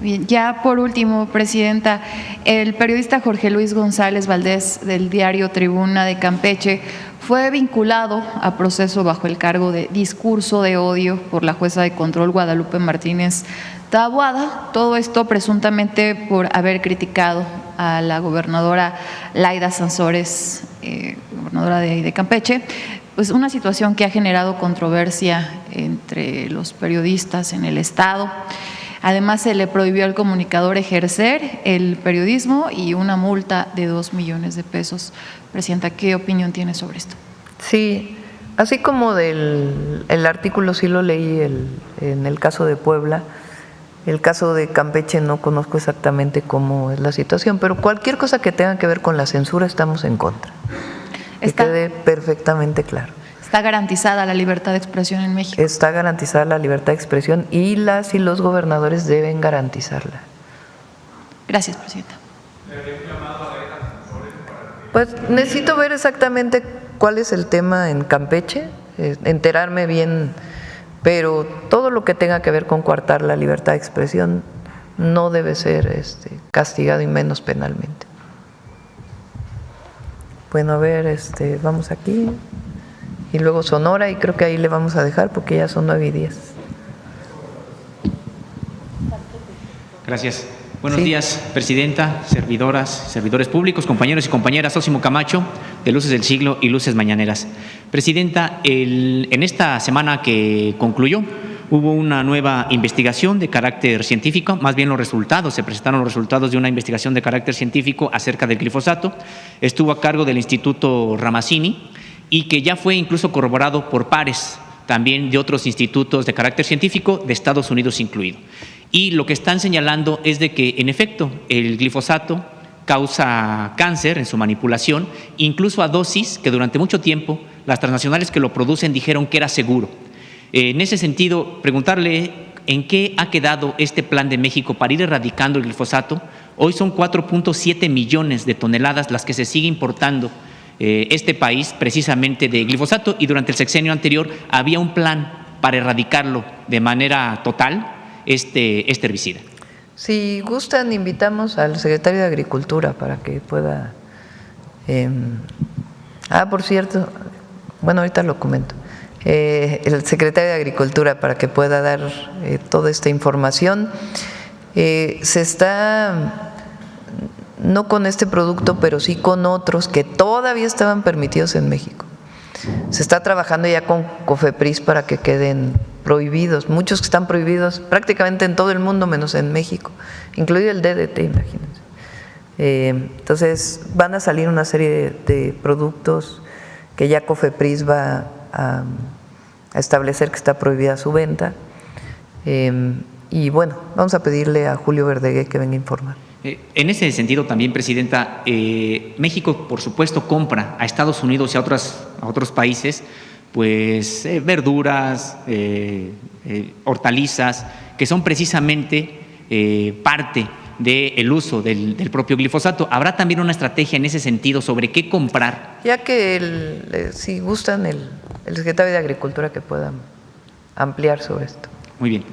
Bien, ya por último, presidenta, el periodista Jorge Luis González Valdés del diario Tribuna de Campeche fue vinculado a proceso bajo el cargo de discurso de odio por la jueza de control Guadalupe Martínez Taboada. Todo esto presuntamente por haber criticado a la gobernadora Laida Sansores, gobernadora de Campeche. Pues una situación que ha generado controversia entre los periodistas en el estado. Además, se le prohibió al comunicador ejercer el periodismo y una multa de 2 millones de pesos. Presidenta, ¿qué opinión tiene sobre esto? Sí, así como el artículo sí lo leí en el caso de Puebla. El caso de Campeche no conozco exactamente cómo es la situación, pero cualquier cosa que tenga que ver con la censura estamos en contra. Que quede perfectamente claro. ¿Está garantizada la libertad de expresión en México? Está garantizada la libertad de expresión y las y los gobernadores deben garantizarla. Gracias, presidenta. Pues necesito ver exactamente cuál es el tema en Campeche, enterarme bien, pero todo lo que tenga que ver con coartar la libertad de expresión no debe ser castigado y menos penalmente. Bueno, a ver, vamos aquí y luego Sonora, y creo que ahí le vamos a dejar porque ya son 9:10. Gracias. Buenos días, presidenta, servidoras, servidores públicos, compañeros y compañeras. Sósimo Camacho, de Luces del Siglo y Luces Mañaneras. Presidenta, en esta semana que concluyó, hubo una nueva investigación de carácter científico, más bien se presentaron los resultados de una investigación de carácter científico acerca del glifosato. Estuvo a cargo del Instituto Ramazzini y que ya fue incluso corroborado por pares también de otros institutos de carácter científico, de Estados Unidos incluido. Y lo que están señalando es de que, en efecto, el glifosato causa cáncer en su manipulación, incluso a dosis que durante mucho tiempo las transnacionales que lo producen dijeron que era seguro. En ese sentido, preguntarle en qué ha quedado este plan de México para ir erradicando el glifosato. Hoy son 4.7 millones de toneladas las que se sigue importando este país precisamente de glifosato, y durante el sexenio anterior había un plan para erradicarlo de manera total, este herbicida. Si gustan, invitamos al secretario de Agricultura para que pueda… por cierto, bueno, ahorita lo comento. El secretario de Agricultura para que pueda dar toda esta información. Se está… no con este producto, pero sí con otros que todavía estaban permitidos en México. Se está trabajando ya con COFEPRIS para que queden prohibidos, muchos que están prohibidos prácticamente en todo el mundo menos en México, incluido el DDT, imagínense. Entonces van a salir una serie de productos que ya COFEPRIS va a establecer que está prohibida su venta. Y bueno, vamos a pedirle a Julio Verdegué que venga a informar. En ese sentido también, Presidenta, México, por supuesto, compra a Estados Unidos y a otros países, pues verduras, hortalizas, que son precisamente parte del uso del propio glifosato. ¿Habrá también una estrategia en ese sentido sobre qué comprar? Ya que, si gustan, el secretario de Agricultura que pueda ampliar sobre esto. Muy bien.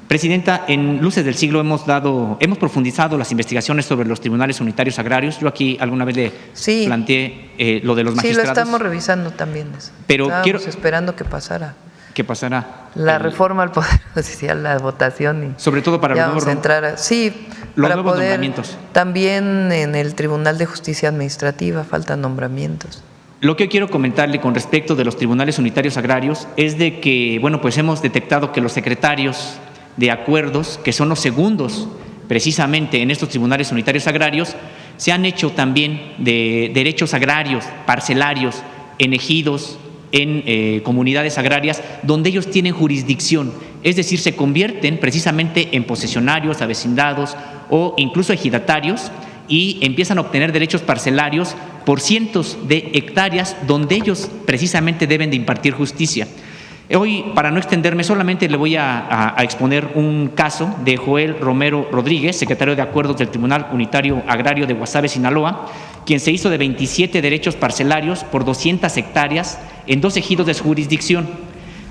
Presidenta, en Luces del Siglo hemos profundizado las investigaciones sobre los tribunales unitarios agrarios. Yo aquí alguna vez le planteé lo de los magistrados. Sí, lo estamos revisando también eso. Pero estábamos esperando que pasara. ¿Qué pasará? La reforma al Poder Judicial, la votación. Sobre todo para los nuevos para poder, nombramientos. También en el Tribunal de Justicia Administrativa faltan nombramientos. Lo que quiero comentarle con respecto de los tribunales unitarios agrarios es de que, bueno, pues hemos detectado que los secretarios de acuerdos, que son los segundos precisamente en estos tribunales unitarios agrarios, se han hecho también de derechos agrarios, parcelarios, en ejidos, en comunidades agrarias, donde ellos tienen jurisdicción, es decir, se convierten precisamente en posesionarios, avecindados o incluso ejidatarios, y empiezan a obtener derechos parcelarios por cientos de hectáreas donde ellos precisamente deben de impartir justicia. Hoy, para no extenderme, solamente le voy a exponer un caso de Joel Romero Rodríguez, secretario de Acuerdos del Tribunal Unitario Agrario de Guasave, Sinaloa, quien se hizo de 27 derechos parcelarios por 200 hectáreas en 2 ejidos de su jurisdicción.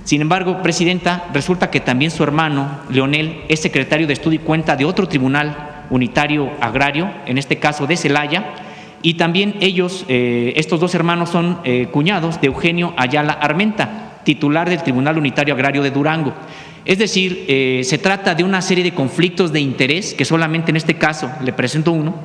Sin embargo, Presidenta, resulta que también su hermano, Leonel, es secretario de Estudio y Cuenta de otro tribunal unitario agrario, en este caso de Celaya, y también ellos, estos 2 hermanos, son cuñados de Eugenio Ayala Armenta, titular del Tribunal Unitario Agrario de Durango. Es decir, se trata de una serie de conflictos de interés, que solamente en este caso le presento uno,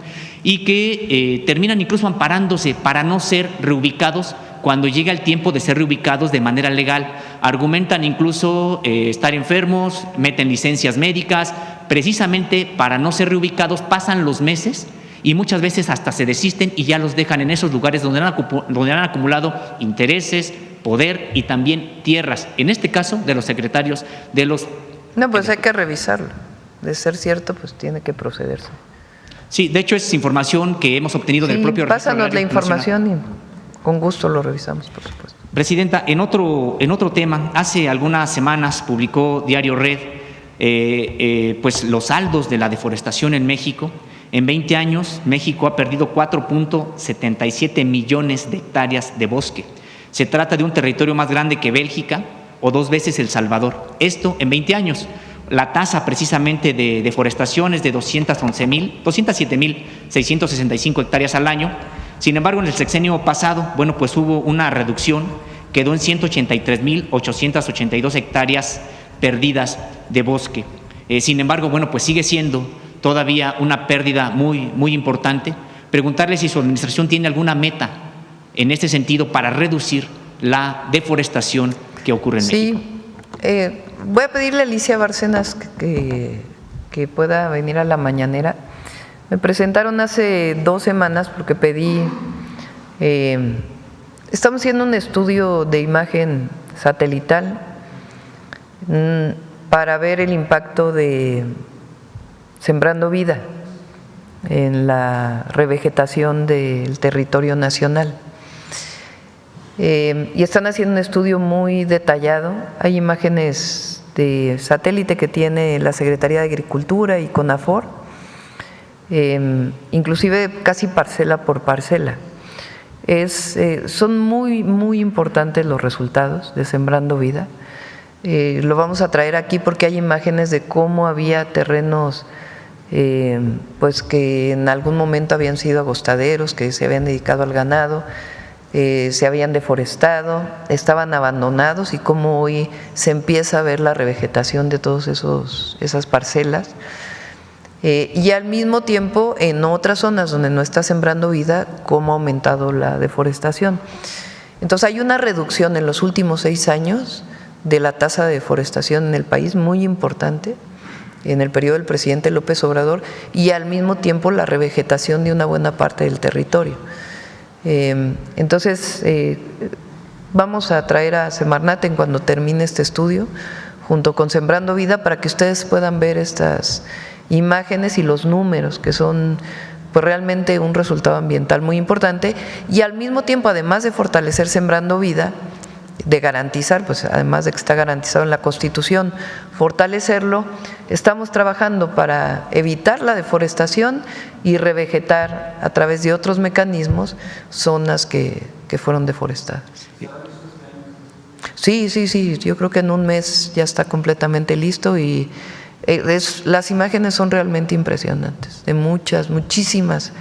y que terminan incluso amparándose para no ser reubicados cuando llega el tiempo de ser reubicados de manera legal. Argumentan incluso estar enfermos, meten licencias médicas, precisamente para no ser reubicados. Pasan los meses y muchas veces hasta se desisten y ya los dejan en esos lugares donde han acumulado intereses, poder y también tierras, en este caso de los secretarios de los… No, pues hay que revisarlo. De ser cierto, pues tiene que procederse. Sí, de hecho es información que hemos obtenido del propio registro agrario. Pásanos la información y con gusto lo revisamos, por supuesto. Presidenta, en otro tema, hace algunas semanas publicó Diario Red pues los saldos de la deforestación en México. En 20 años, México ha perdido 4.77 millones de hectáreas de bosque. Se trata de un territorio más grande que Bélgica o 2 veces El Salvador. Esto en 20 años. La tasa precisamente de deforestación es de 207.665 hectáreas al año. Sin embargo, en el sexenio pasado, bueno, pues hubo una reducción, quedó en 183.882 hectáreas perdidas de bosque. Sin embargo, bueno, pues sigue siendo todavía una pérdida muy, muy importante. Preguntarle si su administración tiene alguna meta en este sentido para reducir la deforestación que ocurre en México. Voy a pedirle a Alicia Bárcenas que pueda venir a la mañanera. Me presentaron hace 2 semanas porque pedí Estamos haciendo un estudio de imagen satelital para ver el impacto de Sembrando Vida en la revegetación del territorio nacional. Y están haciendo un estudio muy detallado. Hay imágenes de satélite que tiene la Secretaría de Agricultura y CONAFOR, inclusive casi parcela por parcela. Son muy importantes los resultados de Sembrando Vida. Lo vamos a traer aquí porque hay imágenes de cómo había terrenos pues que en algún momento habían sido agostaderos, que se habían dedicado al ganado, se habían deforestado, estaban abandonados, y cómo hoy se empieza a ver la revegetación de todas esas parcelas. Y al mismo tiempo en otras zonas donde no está sembrando vida, cómo ha aumentado la deforestación. Entonces hay una reducción en los últimos 6 años de la tasa de deforestación en el país muy importante en el periodo del presidente López Obrador, y al mismo tiempo la revegetación de una buena parte del territorio. Entonces vamos a traer a Semarnat en cuando termine este estudio junto con Sembrando Vida para que ustedes puedan ver estas imágenes y los números, que son pues realmente un resultado ambiental muy importante, y al mismo tiempo, además de fortalecer Sembrando Vida, de garantizar, pues además de que está garantizado en la Constitución, fortalecerlo, estamos trabajando para evitar la deforestación y revegetar a través de otros mecanismos zonas que fueron deforestadas. Sí, yo creo que en un mes ya está completamente listo, y las imágenes son realmente impresionantes, de muchísimas.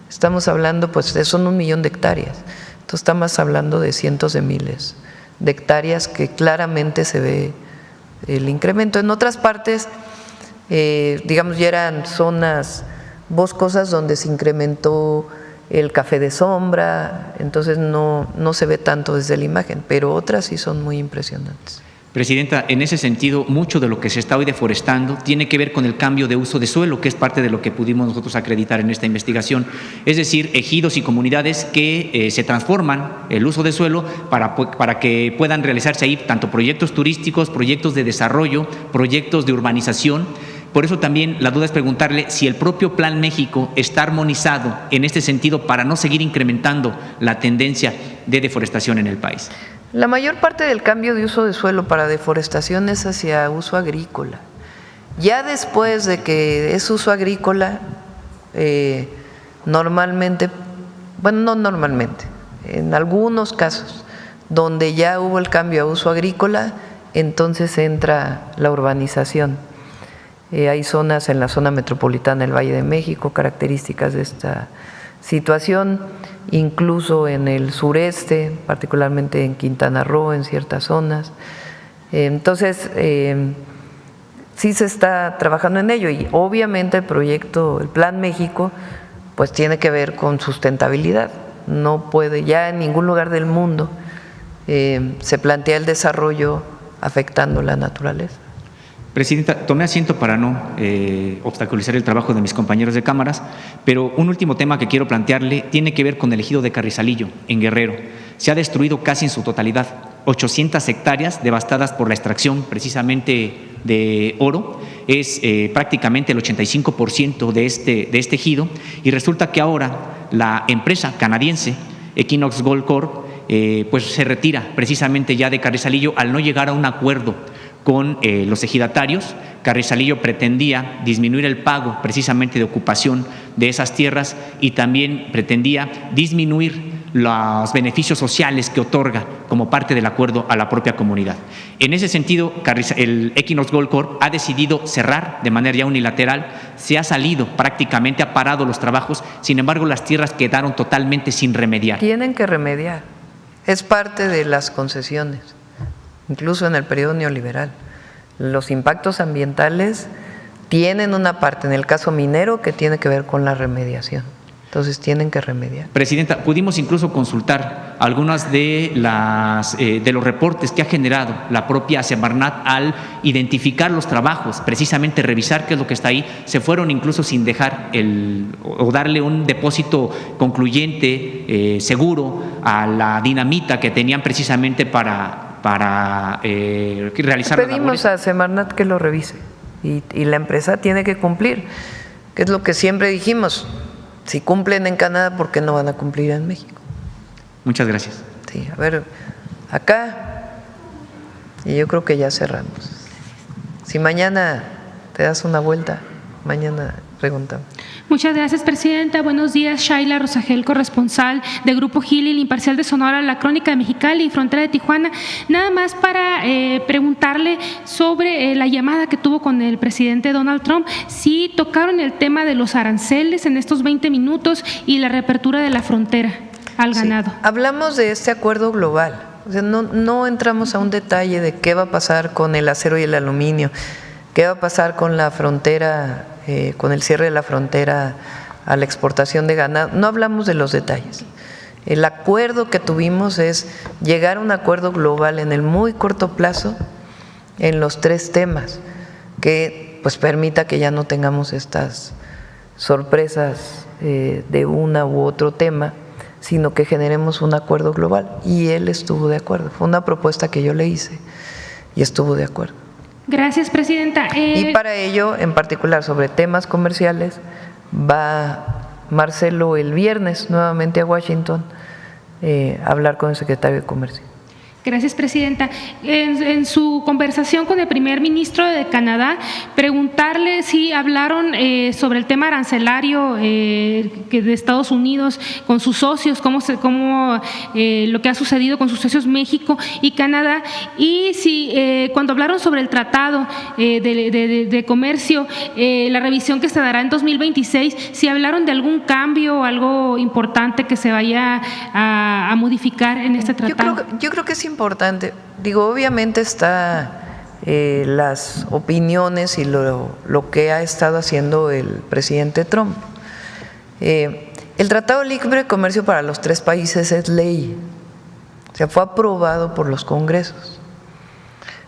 Estamos hablando, pues son 1 millón de hectáreas, entonces estamos hablando de cientos de miles de hectáreas que claramente se ve el incremento. En otras partes, digamos, ya eran zonas boscosas donde se incrementó el café de sombra, entonces no se ve tanto desde la imagen, pero otras sí son muy impresionantes. Presidenta, en ese sentido, mucho de lo que se está hoy deforestando tiene que ver con el cambio de uso de suelo, que es parte de lo que pudimos nosotros acreditar en esta investigación. Es decir, ejidos y comunidades que se transforman el uso de suelo para que puedan realizarse ahí tanto proyectos turísticos, proyectos de desarrollo, proyectos de urbanización. Por eso también la duda es preguntarle si el propio Plan México está armonizado en este sentido para no seguir incrementando la tendencia de deforestación en el país. La mayor parte del cambio de uso de suelo para deforestación es hacia uso agrícola. Ya después de que es uso agrícola, normalmente, bueno, no normalmente, en algunos casos donde ya hubo el cambio a uso agrícola, entonces entra la urbanización. Hay zonas en la zona metropolitana del Valle de México, características de esta situación, incluso en el sureste, particularmente en Quintana Roo, en ciertas zonas. Entonces, sí se está trabajando en ello, y obviamente el Plan México, pues tiene que ver con sustentabilidad. No puede, ya en ningún lugar del mundo se plantea el desarrollo afectando la naturaleza. Presidenta, tomé asiento para no obstaculizar el trabajo de mis compañeros de cámaras, pero un último tema que quiero plantearle tiene que ver con el ejido de Carrizalillo, en Guerrero. Se ha destruido casi en su totalidad, 800 hectáreas devastadas por la extracción precisamente de oro. Es prácticamente el 85% de este ejido, y resulta que ahora la empresa canadiense Equinox Gold Corp pues se retira precisamente ya de Carrizalillo al no llegar a un acuerdo con los ejidatarios. Carrizalillo pretendía disminuir el pago precisamente de ocupación de esas tierras, y también pretendía disminuir los beneficios sociales que otorga como parte del acuerdo a la propia comunidad. En ese sentido, el Equinox Gold Corp ha decidido cerrar de manera ya unilateral, se ha salido prácticamente, ha parado los trabajos, sin embargo las tierras quedaron totalmente sin remediar. Tienen que remediar, es parte de las concesiones, incluso en el periodo neoliberal. Los impactos ambientales tienen una parte, en el caso minero, que tiene que ver con la remediación. Entonces tienen que remediar. Presidenta, pudimos incluso consultar algunas de los reportes que ha generado la propia Semarnat al identificar los trabajos, precisamente revisar qué es lo que está ahí. Se fueron incluso sin dejar o darle un depósito concluyente, seguro, a la dinamita que tenían precisamente para realizar. Pedimos a Semarnat que lo revise y la empresa tiene que cumplir, que es lo que siempre dijimos. Si cumplen en Canadá, ¿por qué no van a cumplir en México? Muchas gracias. Sí, a ver, acá, y yo creo que ya cerramos. Si mañana te das una vuelta, mañana preguntamos. Muchas gracias, presidenta. Buenos días, Shaila Rosagel, corresponsal de Grupo Gili, Imparcial de Sonora, La Crónica de Mexicali y Frontera de Tijuana. Nada más para preguntarle sobre la llamada que tuvo con el presidente Donald Trump, si tocaron el tema de los aranceles en estos 20 minutos y la reapertura de la frontera al ganado. Sí, hablamos de este acuerdo global, o sea, no entramos a un detalle de qué va a pasar con el acero y el aluminio, qué va a pasar con la frontera, con el cierre de la frontera a la exportación de ganado. No hablamos de los detalles. El acuerdo que tuvimos es llegar a un acuerdo global en el muy corto plazo en los 3 temas que pues permita que ya no tengamos estas sorpresas de una u otro tema, sino que generemos un acuerdo global. Y él estuvo de acuerdo. Fue una propuesta que yo le hice y estuvo de acuerdo. Gracias, presidenta. Y para ello, en particular sobre temas comerciales, va Marcelo el viernes nuevamente a Washington a hablar con el secretario de Comercio. Gracias, presidenta. En su conversación con el primer ministro de Canadá, preguntarle si hablaron sobre el tema arancelario que de Estados Unidos con sus socios, cómo lo que ha sucedido con sus socios México y Canadá, y si cuando hablaron sobre el tratado de comercio, la revisión que se dará en 2026, si hablaron de algún cambio o algo importante que se vaya a modificar en este tratado. Yo creo que es importante. Digo, obviamente está las opiniones y lo que ha estado haciendo el presidente Trump. El Tratado de Libre Comercio para los 3 países es ley, o sea, fue aprobado por los congresos.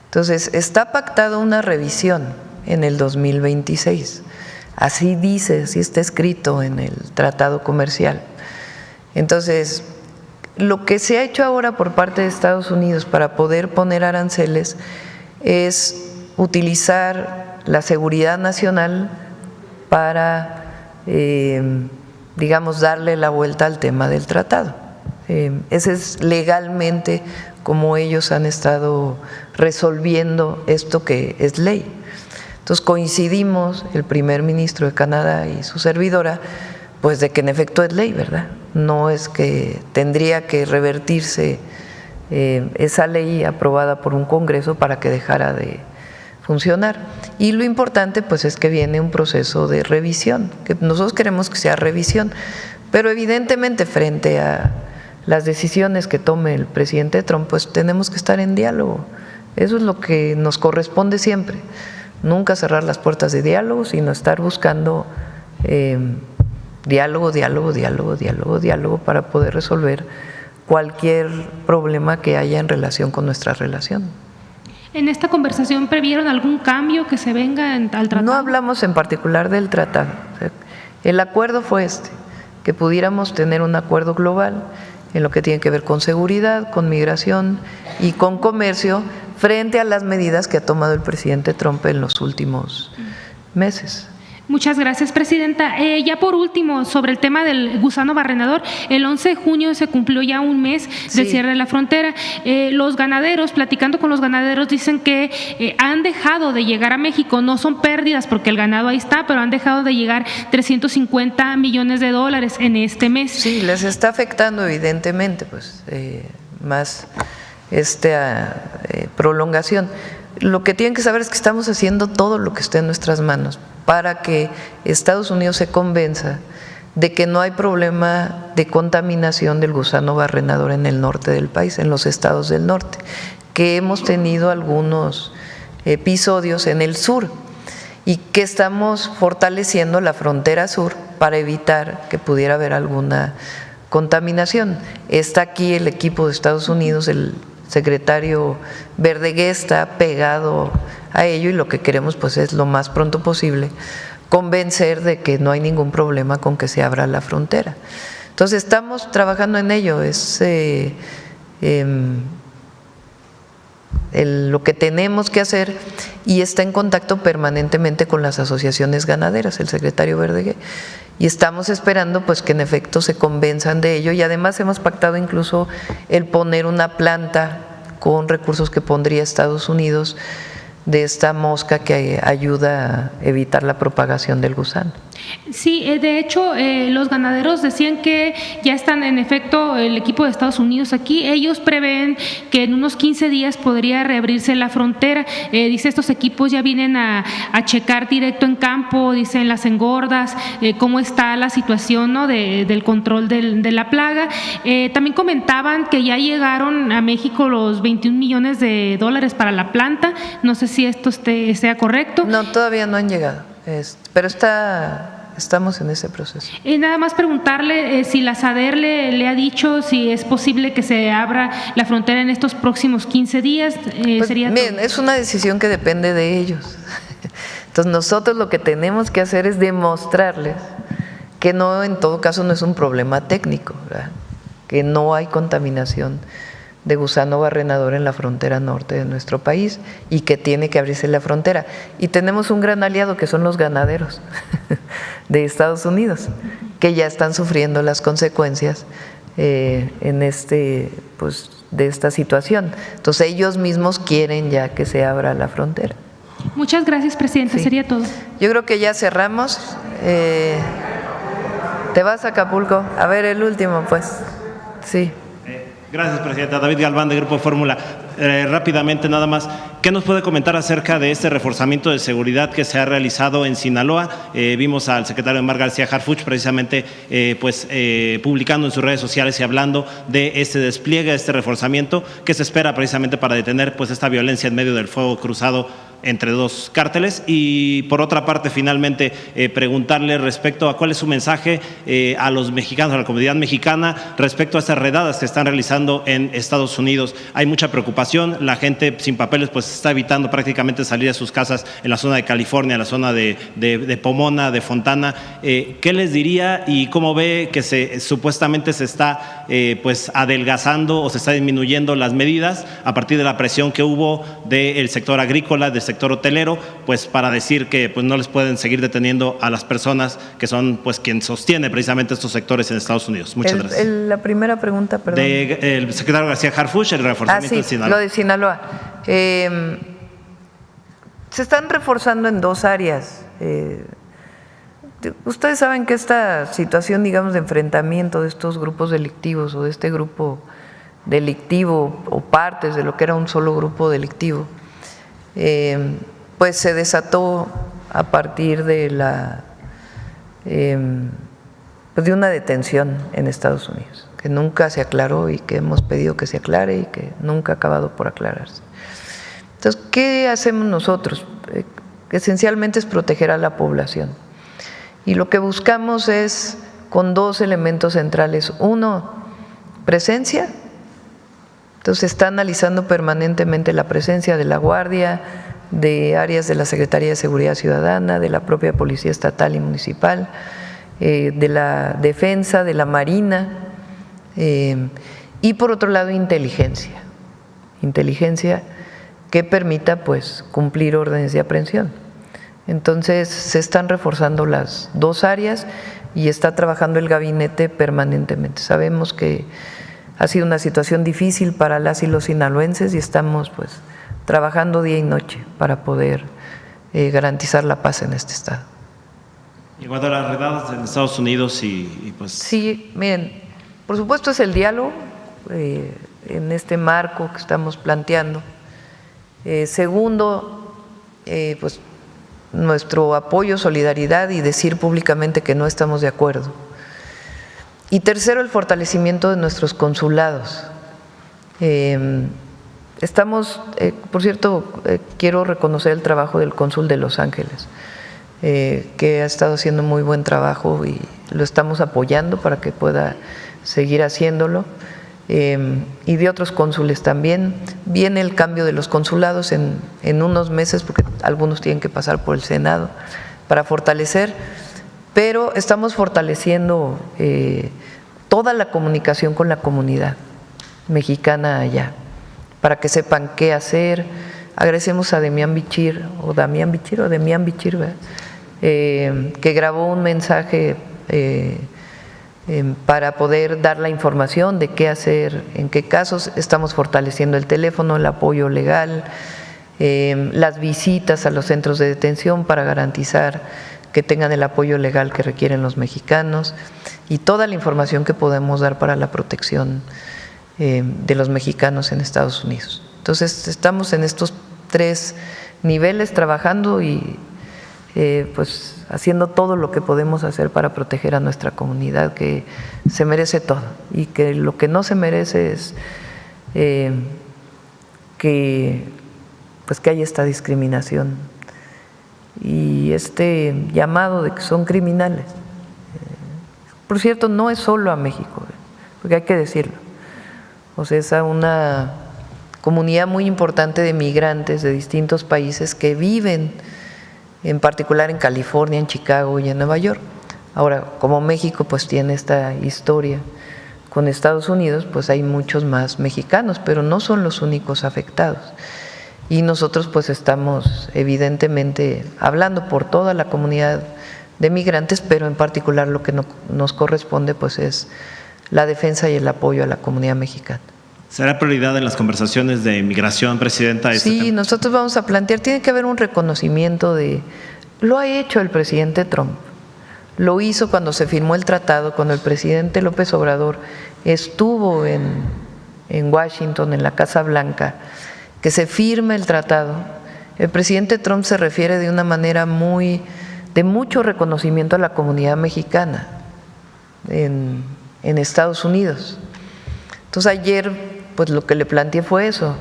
Entonces, está pactada una revisión en el 2026. Así dice, así está escrito en el Tratado Comercial. Entonces, lo que se ha hecho ahora por parte de Estados Unidos para poder poner aranceles es utilizar la seguridad nacional para, digamos, darle la vuelta al tema del tratado. Ese es legalmente como ellos han estado resolviendo esto que es ley. Entonces coincidimos, el primer ministro de Canadá y su servidora, pues de que en efecto es ley, ¿verdad? No es que tendría que revertirse esa ley aprobada por un Congreso para que dejara de funcionar. Y lo importante pues es que viene un proceso de revisión, que nosotros queremos que sea revisión, pero evidentemente frente a las decisiones que tome el presidente Trump, pues tenemos que estar en diálogo. Eso es lo que nos corresponde siempre, nunca cerrar las puertas de diálogo, sino estar buscando diálogo para poder resolver cualquier problema que haya en relación con nuestra relación. ¿En esta conversación previeron algún cambio que se venga al tratado? No hablamos en particular del tratado. El acuerdo fue que pudiéramos tener un acuerdo global en lo que tiene que ver con seguridad, con migración y con comercio frente a las medidas que ha tomado el presidente Trump en los últimos meses. Muchas gracias, presidenta. Ya por último, sobre el tema del gusano barrenador, el 11 de junio se cumplió ya un mes del cierre de la frontera. Los ganaderos, platicando con los ganaderos, dicen que han dejado de llegar a México, no son pérdidas porque el ganado ahí está, pero han dejado de llegar 350 millones de dólares en este mes. Sí, les está afectando evidentemente, pues más esta prolongación. Lo que tienen que saber es que estamos haciendo todo lo que esté en nuestras manos para que Estados Unidos se convenza de que no hay problema de contaminación del gusano barrenador en el norte del país, en los estados del norte, que hemos tenido algunos episodios en el sur y que estamos fortaleciendo la frontera sur para evitar que pudiera haber alguna contaminación. Está aquí el equipo de Estados Unidos, el secretario Verdeguer está pegado a ello y lo que queremos pues es lo más pronto posible convencer de que no hay ningún problema con que se abra la frontera. Entonces estamos trabajando en ello, es lo que tenemos que hacer, y está en contacto permanentemente con las asociaciones ganaderas, el secretario Verdeguer, y estamos esperando pues que en efecto se convenzan de ello, y además hemos pactado incluso el poner una planta con recursos que pondría Estados Unidos de esta mosca que ayuda a evitar la propagación del gusano. Sí, de hecho, los ganaderos decían que ya están en efecto el equipo de Estados Unidos aquí. Ellos prevén que en unos 15 días podría reabrirse la frontera. Dice, estos equipos ya vienen a checar directo en campo, dicen las engordas, cómo está la situación, ¿no?, del control de la plaga. También comentaban que ya llegaron a México los $21 millones para la planta. No sé si esto sea correcto. No, todavía no han llegado, pero estamos en ese proceso. Nada más preguntarle si la SADER le ha dicho si es posible que se abra la frontera en estos próximos 15 días. Pues, ¿Sería bien, todo? es una decisión que depende de ellos. Entonces nosotros lo que tenemos que hacer es demostrarles que no, en todo caso no es un problema técnico, ¿verdad?, que no hay contaminación de gusano barrenador en la frontera norte de nuestro país y que tiene que abrirse la frontera. Y tenemos un gran aliado que son los ganaderos de Estados Unidos, que ya están sufriendo las consecuencias de esta situación. Entonces ellos mismos quieren ya que se abra la frontera. Muchas gracias, Presidenta. Sí. Sería todo. Yo creo que ya cerramos. ¿Te vas a Acapulco? A ver, el último, pues. Sí. Gracias, Presidenta. David Galván, de Grupo Fórmula. Rápidamente, nada más, ¿qué nos puede comentar acerca de este reforzamiento de seguridad que se ha realizado en Sinaloa? Vimos al secretario Omar García Harfuch precisamente publicando en sus redes sociales y hablando de este despliegue, de este reforzamiento que se espera precisamente para detener pues esta violencia en medio del fuego cruzado entre dos cárteles. Y por otra parte, finalmente, preguntarle respecto a cuál es su mensaje a los mexicanos, a la comunidad mexicana, respecto a estas redadas que están realizando en Estados Unidos. Hay mucha preocupación, la gente sin papeles pues está evitando prácticamente salir de sus casas en la zona de California, en la zona de Pomona, de Fontana. ¿Qué les diría y cómo ve que supuestamente se está pues adelgazando o se está disminuyendo las medidas a partir de la presión que hubo del sector agrícola, del sector hotelero, pues para decir que pues no les pueden seguir deteniendo a las personas que son pues quien sostiene precisamente estos sectores en Estados Unidos? Muchas gracias. La primera pregunta, perdón. El secretario García Harfuch, el reforzamiento de Sinaloa. Lo de Sinaloa. Se están reforzando en dos áreas. Ustedes saben que esta situación, digamos, de enfrentamiento de estos grupos delictivos o de este grupo delictivo o partes de lo que era un solo grupo delictivo, pues se desató a partir de de una detención en Estados Unidos, que nunca se aclaró y que hemos pedido que se aclare y que nunca ha acabado por aclararse. Entonces, ¿qué hacemos nosotros? Esencialmente es proteger a la población. Y lo que buscamos es con dos elementos centrales. Uno, presencia. Entonces, se está analizando permanentemente la presencia de la Guardia, de áreas de la Secretaría de Seguridad Ciudadana, de la propia Policía Estatal y Municipal, de la Defensa, de la Marina, y por otro lado inteligencia que permita pues cumplir órdenes de aprehensión. Entonces se están reforzando las dos áreas y está trabajando el gabinete permanentemente. Sabemos que ha sido una situación difícil para las y los sinaloenses y estamos pues trabajando día y noche para poder garantizar la paz en este estado. Y en cuanto a las redadas en Estados Unidos y pues… Sí, miren, por supuesto es el diálogo en este marco que estamos planteando. Segundo, pues nuestro apoyo, solidaridad y decir públicamente que no estamos de acuerdo. Y tercero, el fortalecimiento de nuestros consulados. Estamos, por cierto, quiero reconocer el trabajo del cónsul de Los Ángeles, que ha estado haciendo muy buen trabajo y lo estamos apoyando para que pueda seguir haciéndolo. Y de otros cónsules también. Viene el cambio de los consulados en unos meses, porque algunos tienen que pasar por el Senado para fortalecer, pero estamos fortaleciendo toda la comunicación con la comunidad mexicana allá, para que sepan qué hacer. Agradecemos a Demián Bichir, ¿verdad? Que grabó un mensaje para poder dar la información de qué hacer, en qué casos. Estamos fortaleciendo el teléfono, el apoyo legal, las visitas a los centros de detención para garantizar que tengan el apoyo legal que requieren los mexicanos y toda la información que podemos dar para la protección de los mexicanos en Estados Unidos. Entonces, estamos en estos 3 niveles trabajando y pues haciendo todo lo que podemos hacer para proteger a nuestra comunidad, que se merece todo, y que lo que no se merece es que haya esta discriminación y este llamado de que son criminales. Por cierto, no es solo a México, porque hay que decirlo. O sea, es a una comunidad muy importante de migrantes de distintos países que viven en particular en California, en Chicago y en Nueva York. Ahora, como México pues tiene esta historia con Estados Unidos, pues hay muchos más mexicanos, pero no son los únicos afectados. Y nosotros pues estamos evidentemente hablando por toda la comunidad de migrantes, pero en particular lo que nos corresponde pues es la defensa y el apoyo a la comunidad mexicana. ¿Será prioridad en las conversaciones de migración, Presidenta? Sí, nosotros vamos a plantear, tiene que haber un reconocimiento de… Lo ha hecho el presidente Trump, lo hizo cuando se firmó el tratado, cuando el presidente López Obrador estuvo en Washington, en la Casa Blanca, que se firme el tratado. El presidente Trump se refiere de una manera de mucho reconocimiento a la comunidad mexicana en Estados Unidos. Entonces ayer pues lo que le planteé fue eso.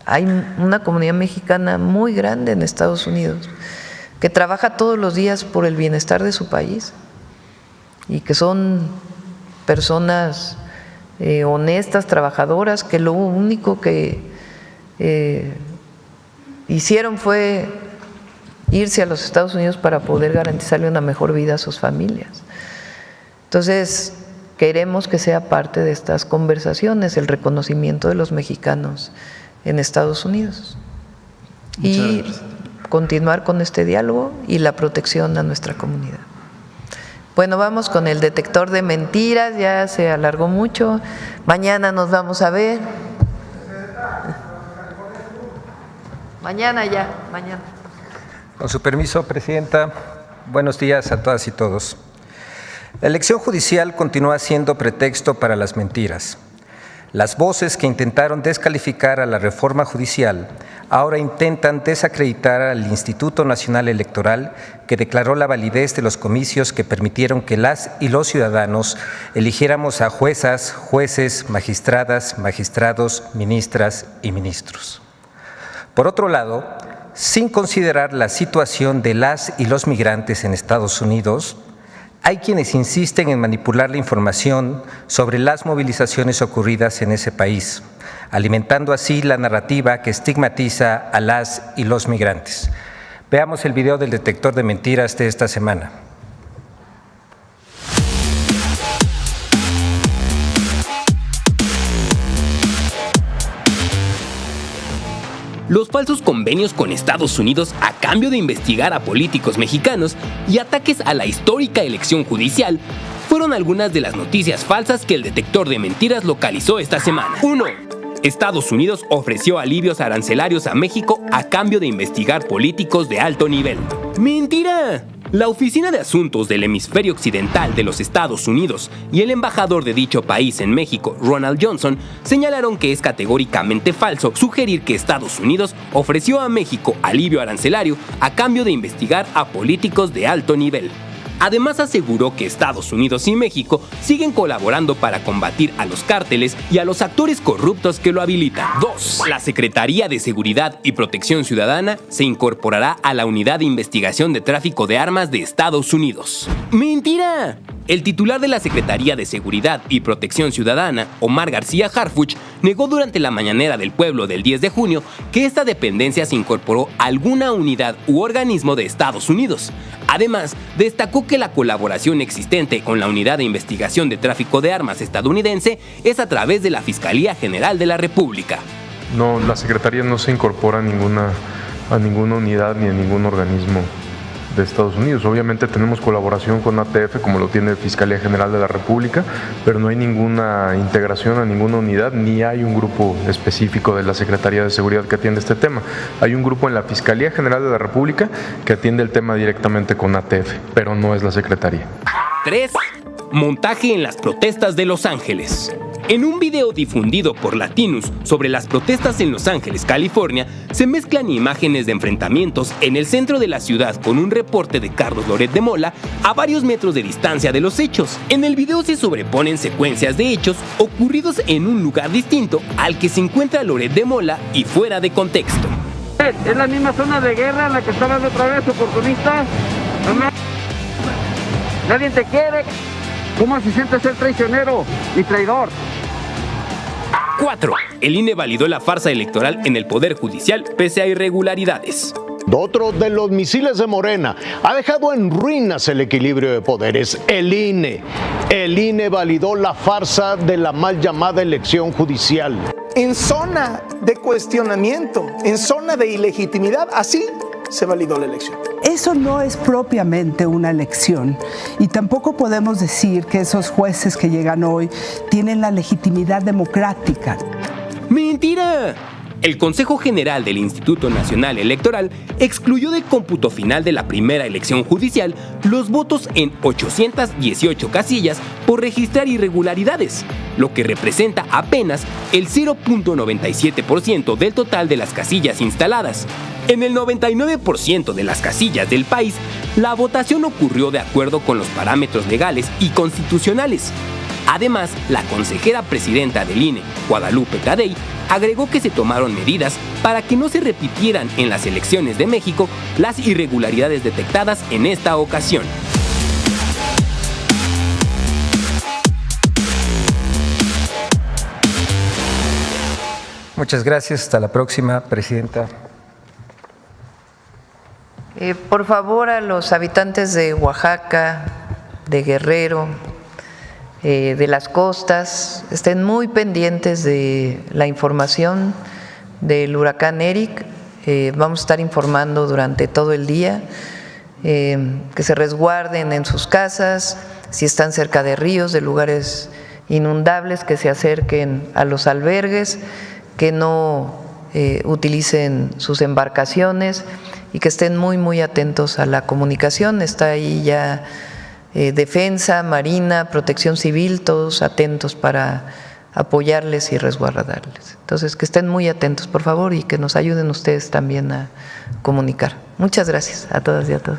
Hay una comunidad mexicana muy grande en Estados Unidos que trabaja todos los días por el bienestar de su país y que son personas honestas, trabajadoras, que lo único que hicieron fue irse a los Estados Unidos para poder garantizarle una mejor vida a sus familias. Entonces, queremos que sea parte de estas conversaciones el reconocimiento de los mexicanos en Estados Unidos y continuar con este diálogo y la protección a nuestra comunidad. Bueno, vamos con el detector de mentiras, ya se alargó mucho. Mañana nos vamos a ver. Mañana. Con su permiso, Presidenta, buenos días a todas y todos. La elección judicial continúa siendo pretexto para las mentiras. Las voces que intentaron descalificar a la reforma judicial ahora intentan desacreditar al Instituto Nacional Electoral, que declaró la validez de los comicios que permitieron que las y los ciudadanos eligiéramos a juezas, jueces, magistradas, magistrados, ministras y ministros. Por otro lado, sin considerar la situación de las y los migrantes en Estados Unidos, hay quienes insisten en manipular la información sobre las movilizaciones ocurridas en ese país, alimentando así la narrativa que estigmatiza a las y los migrantes. Veamos el video del detector de mentiras de esta semana. Los falsos convenios con Estados Unidos a cambio de investigar a políticos mexicanos y ataques a la histórica elección judicial fueron algunas de las noticias falsas que el detector de mentiras localizó esta semana. 1. Estados Unidos ofreció alivios arancelarios a México a cambio de investigar políticos de alto nivel. ¡Mentira! La Oficina de Asuntos del Hemisferio Occidental de los Estados Unidos y el embajador de dicho país en México, Ronald Johnson, señalaron que es categóricamente falso sugerir que Estados Unidos ofreció a México alivio arancelario a cambio de investigar a políticos de alto nivel. Además aseguró que Estados Unidos y México siguen colaborando para combatir a los cárteles y a los actores corruptos que lo habilitan. 2. La Secretaría de Seguridad y Protección Ciudadana se incorporará a la Unidad de Investigación de Tráfico de Armas de Estados Unidos. ¡Mentira! El titular de la Secretaría de Seguridad y Protección Ciudadana, Omar García Harfuch, negó durante la mañanera del pueblo del 10 de junio que esta dependencia se incorporó a alguna unidad u organismo de Estados Unidos. Además, destacó que la colaboración existente con la Unidad de Investigación de Tráfico de Armas estadounidense es a través de la Fiscalía General de la República. No, la Secretaría no se incorpora a ninguna unidad ni a ningún organismo de Estados Unidos. Obviamente tenemos colaboración con ATF, como lo tiene Fiscalía General de la República, pero no hay ninguna integración a ninguna unidad, ni hay un grupo específico de la Secretaría de Seguridad que atiende este tema. Hay un grupo en la Fiscalía General de la República que atiende el tema directamente con ATF, pero no es la Secretaría. 3. Montaje en las protestas de Los Ángeles. En un video difundido por Latinus sobre las protestas en Los Ángeles, California, se mezclan imágenes de enfrentamientos en el centro de la ciudad con un reporte de Carlos Loret de Mola a varios metros de distancia de los hechos. En el video se sobreponen secuencias de hechos ocurridos en un lugar distinto al que se encuentra Loret de Mola y fuera de contexto. Es la misma zona de guerra en la que estaban otra vez oportunistas. Nadie te quiere. ¿Cómo se siente ser traicionero y traidor? 4. El INE validó la farsa electoral en el Poder Judicial pese a irregularidades. Otro de los misiles de Morena ha dejado en ruinas el equilibrio de poderes, el INE. El INE validó la farsa de la mal llamada elección judicial. En zona de cuestionamiento, en zona de ilegitimidad, así se validó la elección. Eso no es propiamente una elección y tampoco podemos decir que esos jueces que llegan hoy tienen la legitimidad democrática. ¡Mentira! El Consejo General del Instituto Nacional Electoral excluyó del cómputo final de la primera elección judicial los votos en 818 casillas por registrar irregularidades, lo que representa apenas el 0.97% del total de las casillas instaladas. En el 99% de las casillas del país, la votación ocurrió de acuerdo con los parámetros legales y constitucionales. Además, la consejera presidenta del INE, Guadalupe Tadei, agregó que se tomaron medidas para que no se repitieran en las elecciones de México las irregularidades detectadas en esta ocasión. Muchas gracias. Hasta la próxima, Presidenta. Por favor, a los habitantes de Oaxaca, de Guerrero, de las costas, estén muy pendientes de la información del huracán Eric. Vamos a estar informando durante todo el día, que se resguarden en sus casas, si están cerca de ríos, de lugares inundables, que se acerquen a los albergues, que no utilicen sus embarcaciones y que estén muy atentos a la comunicación. Está ahí ya Defensa, Marina, Protección Civil, todos atentos para apoyarles y resguardarles. Entonces, que estén muy atentos, por favor, y que nos ayuden ustedes también a comunicar. Muchas gracias a todas y a todos.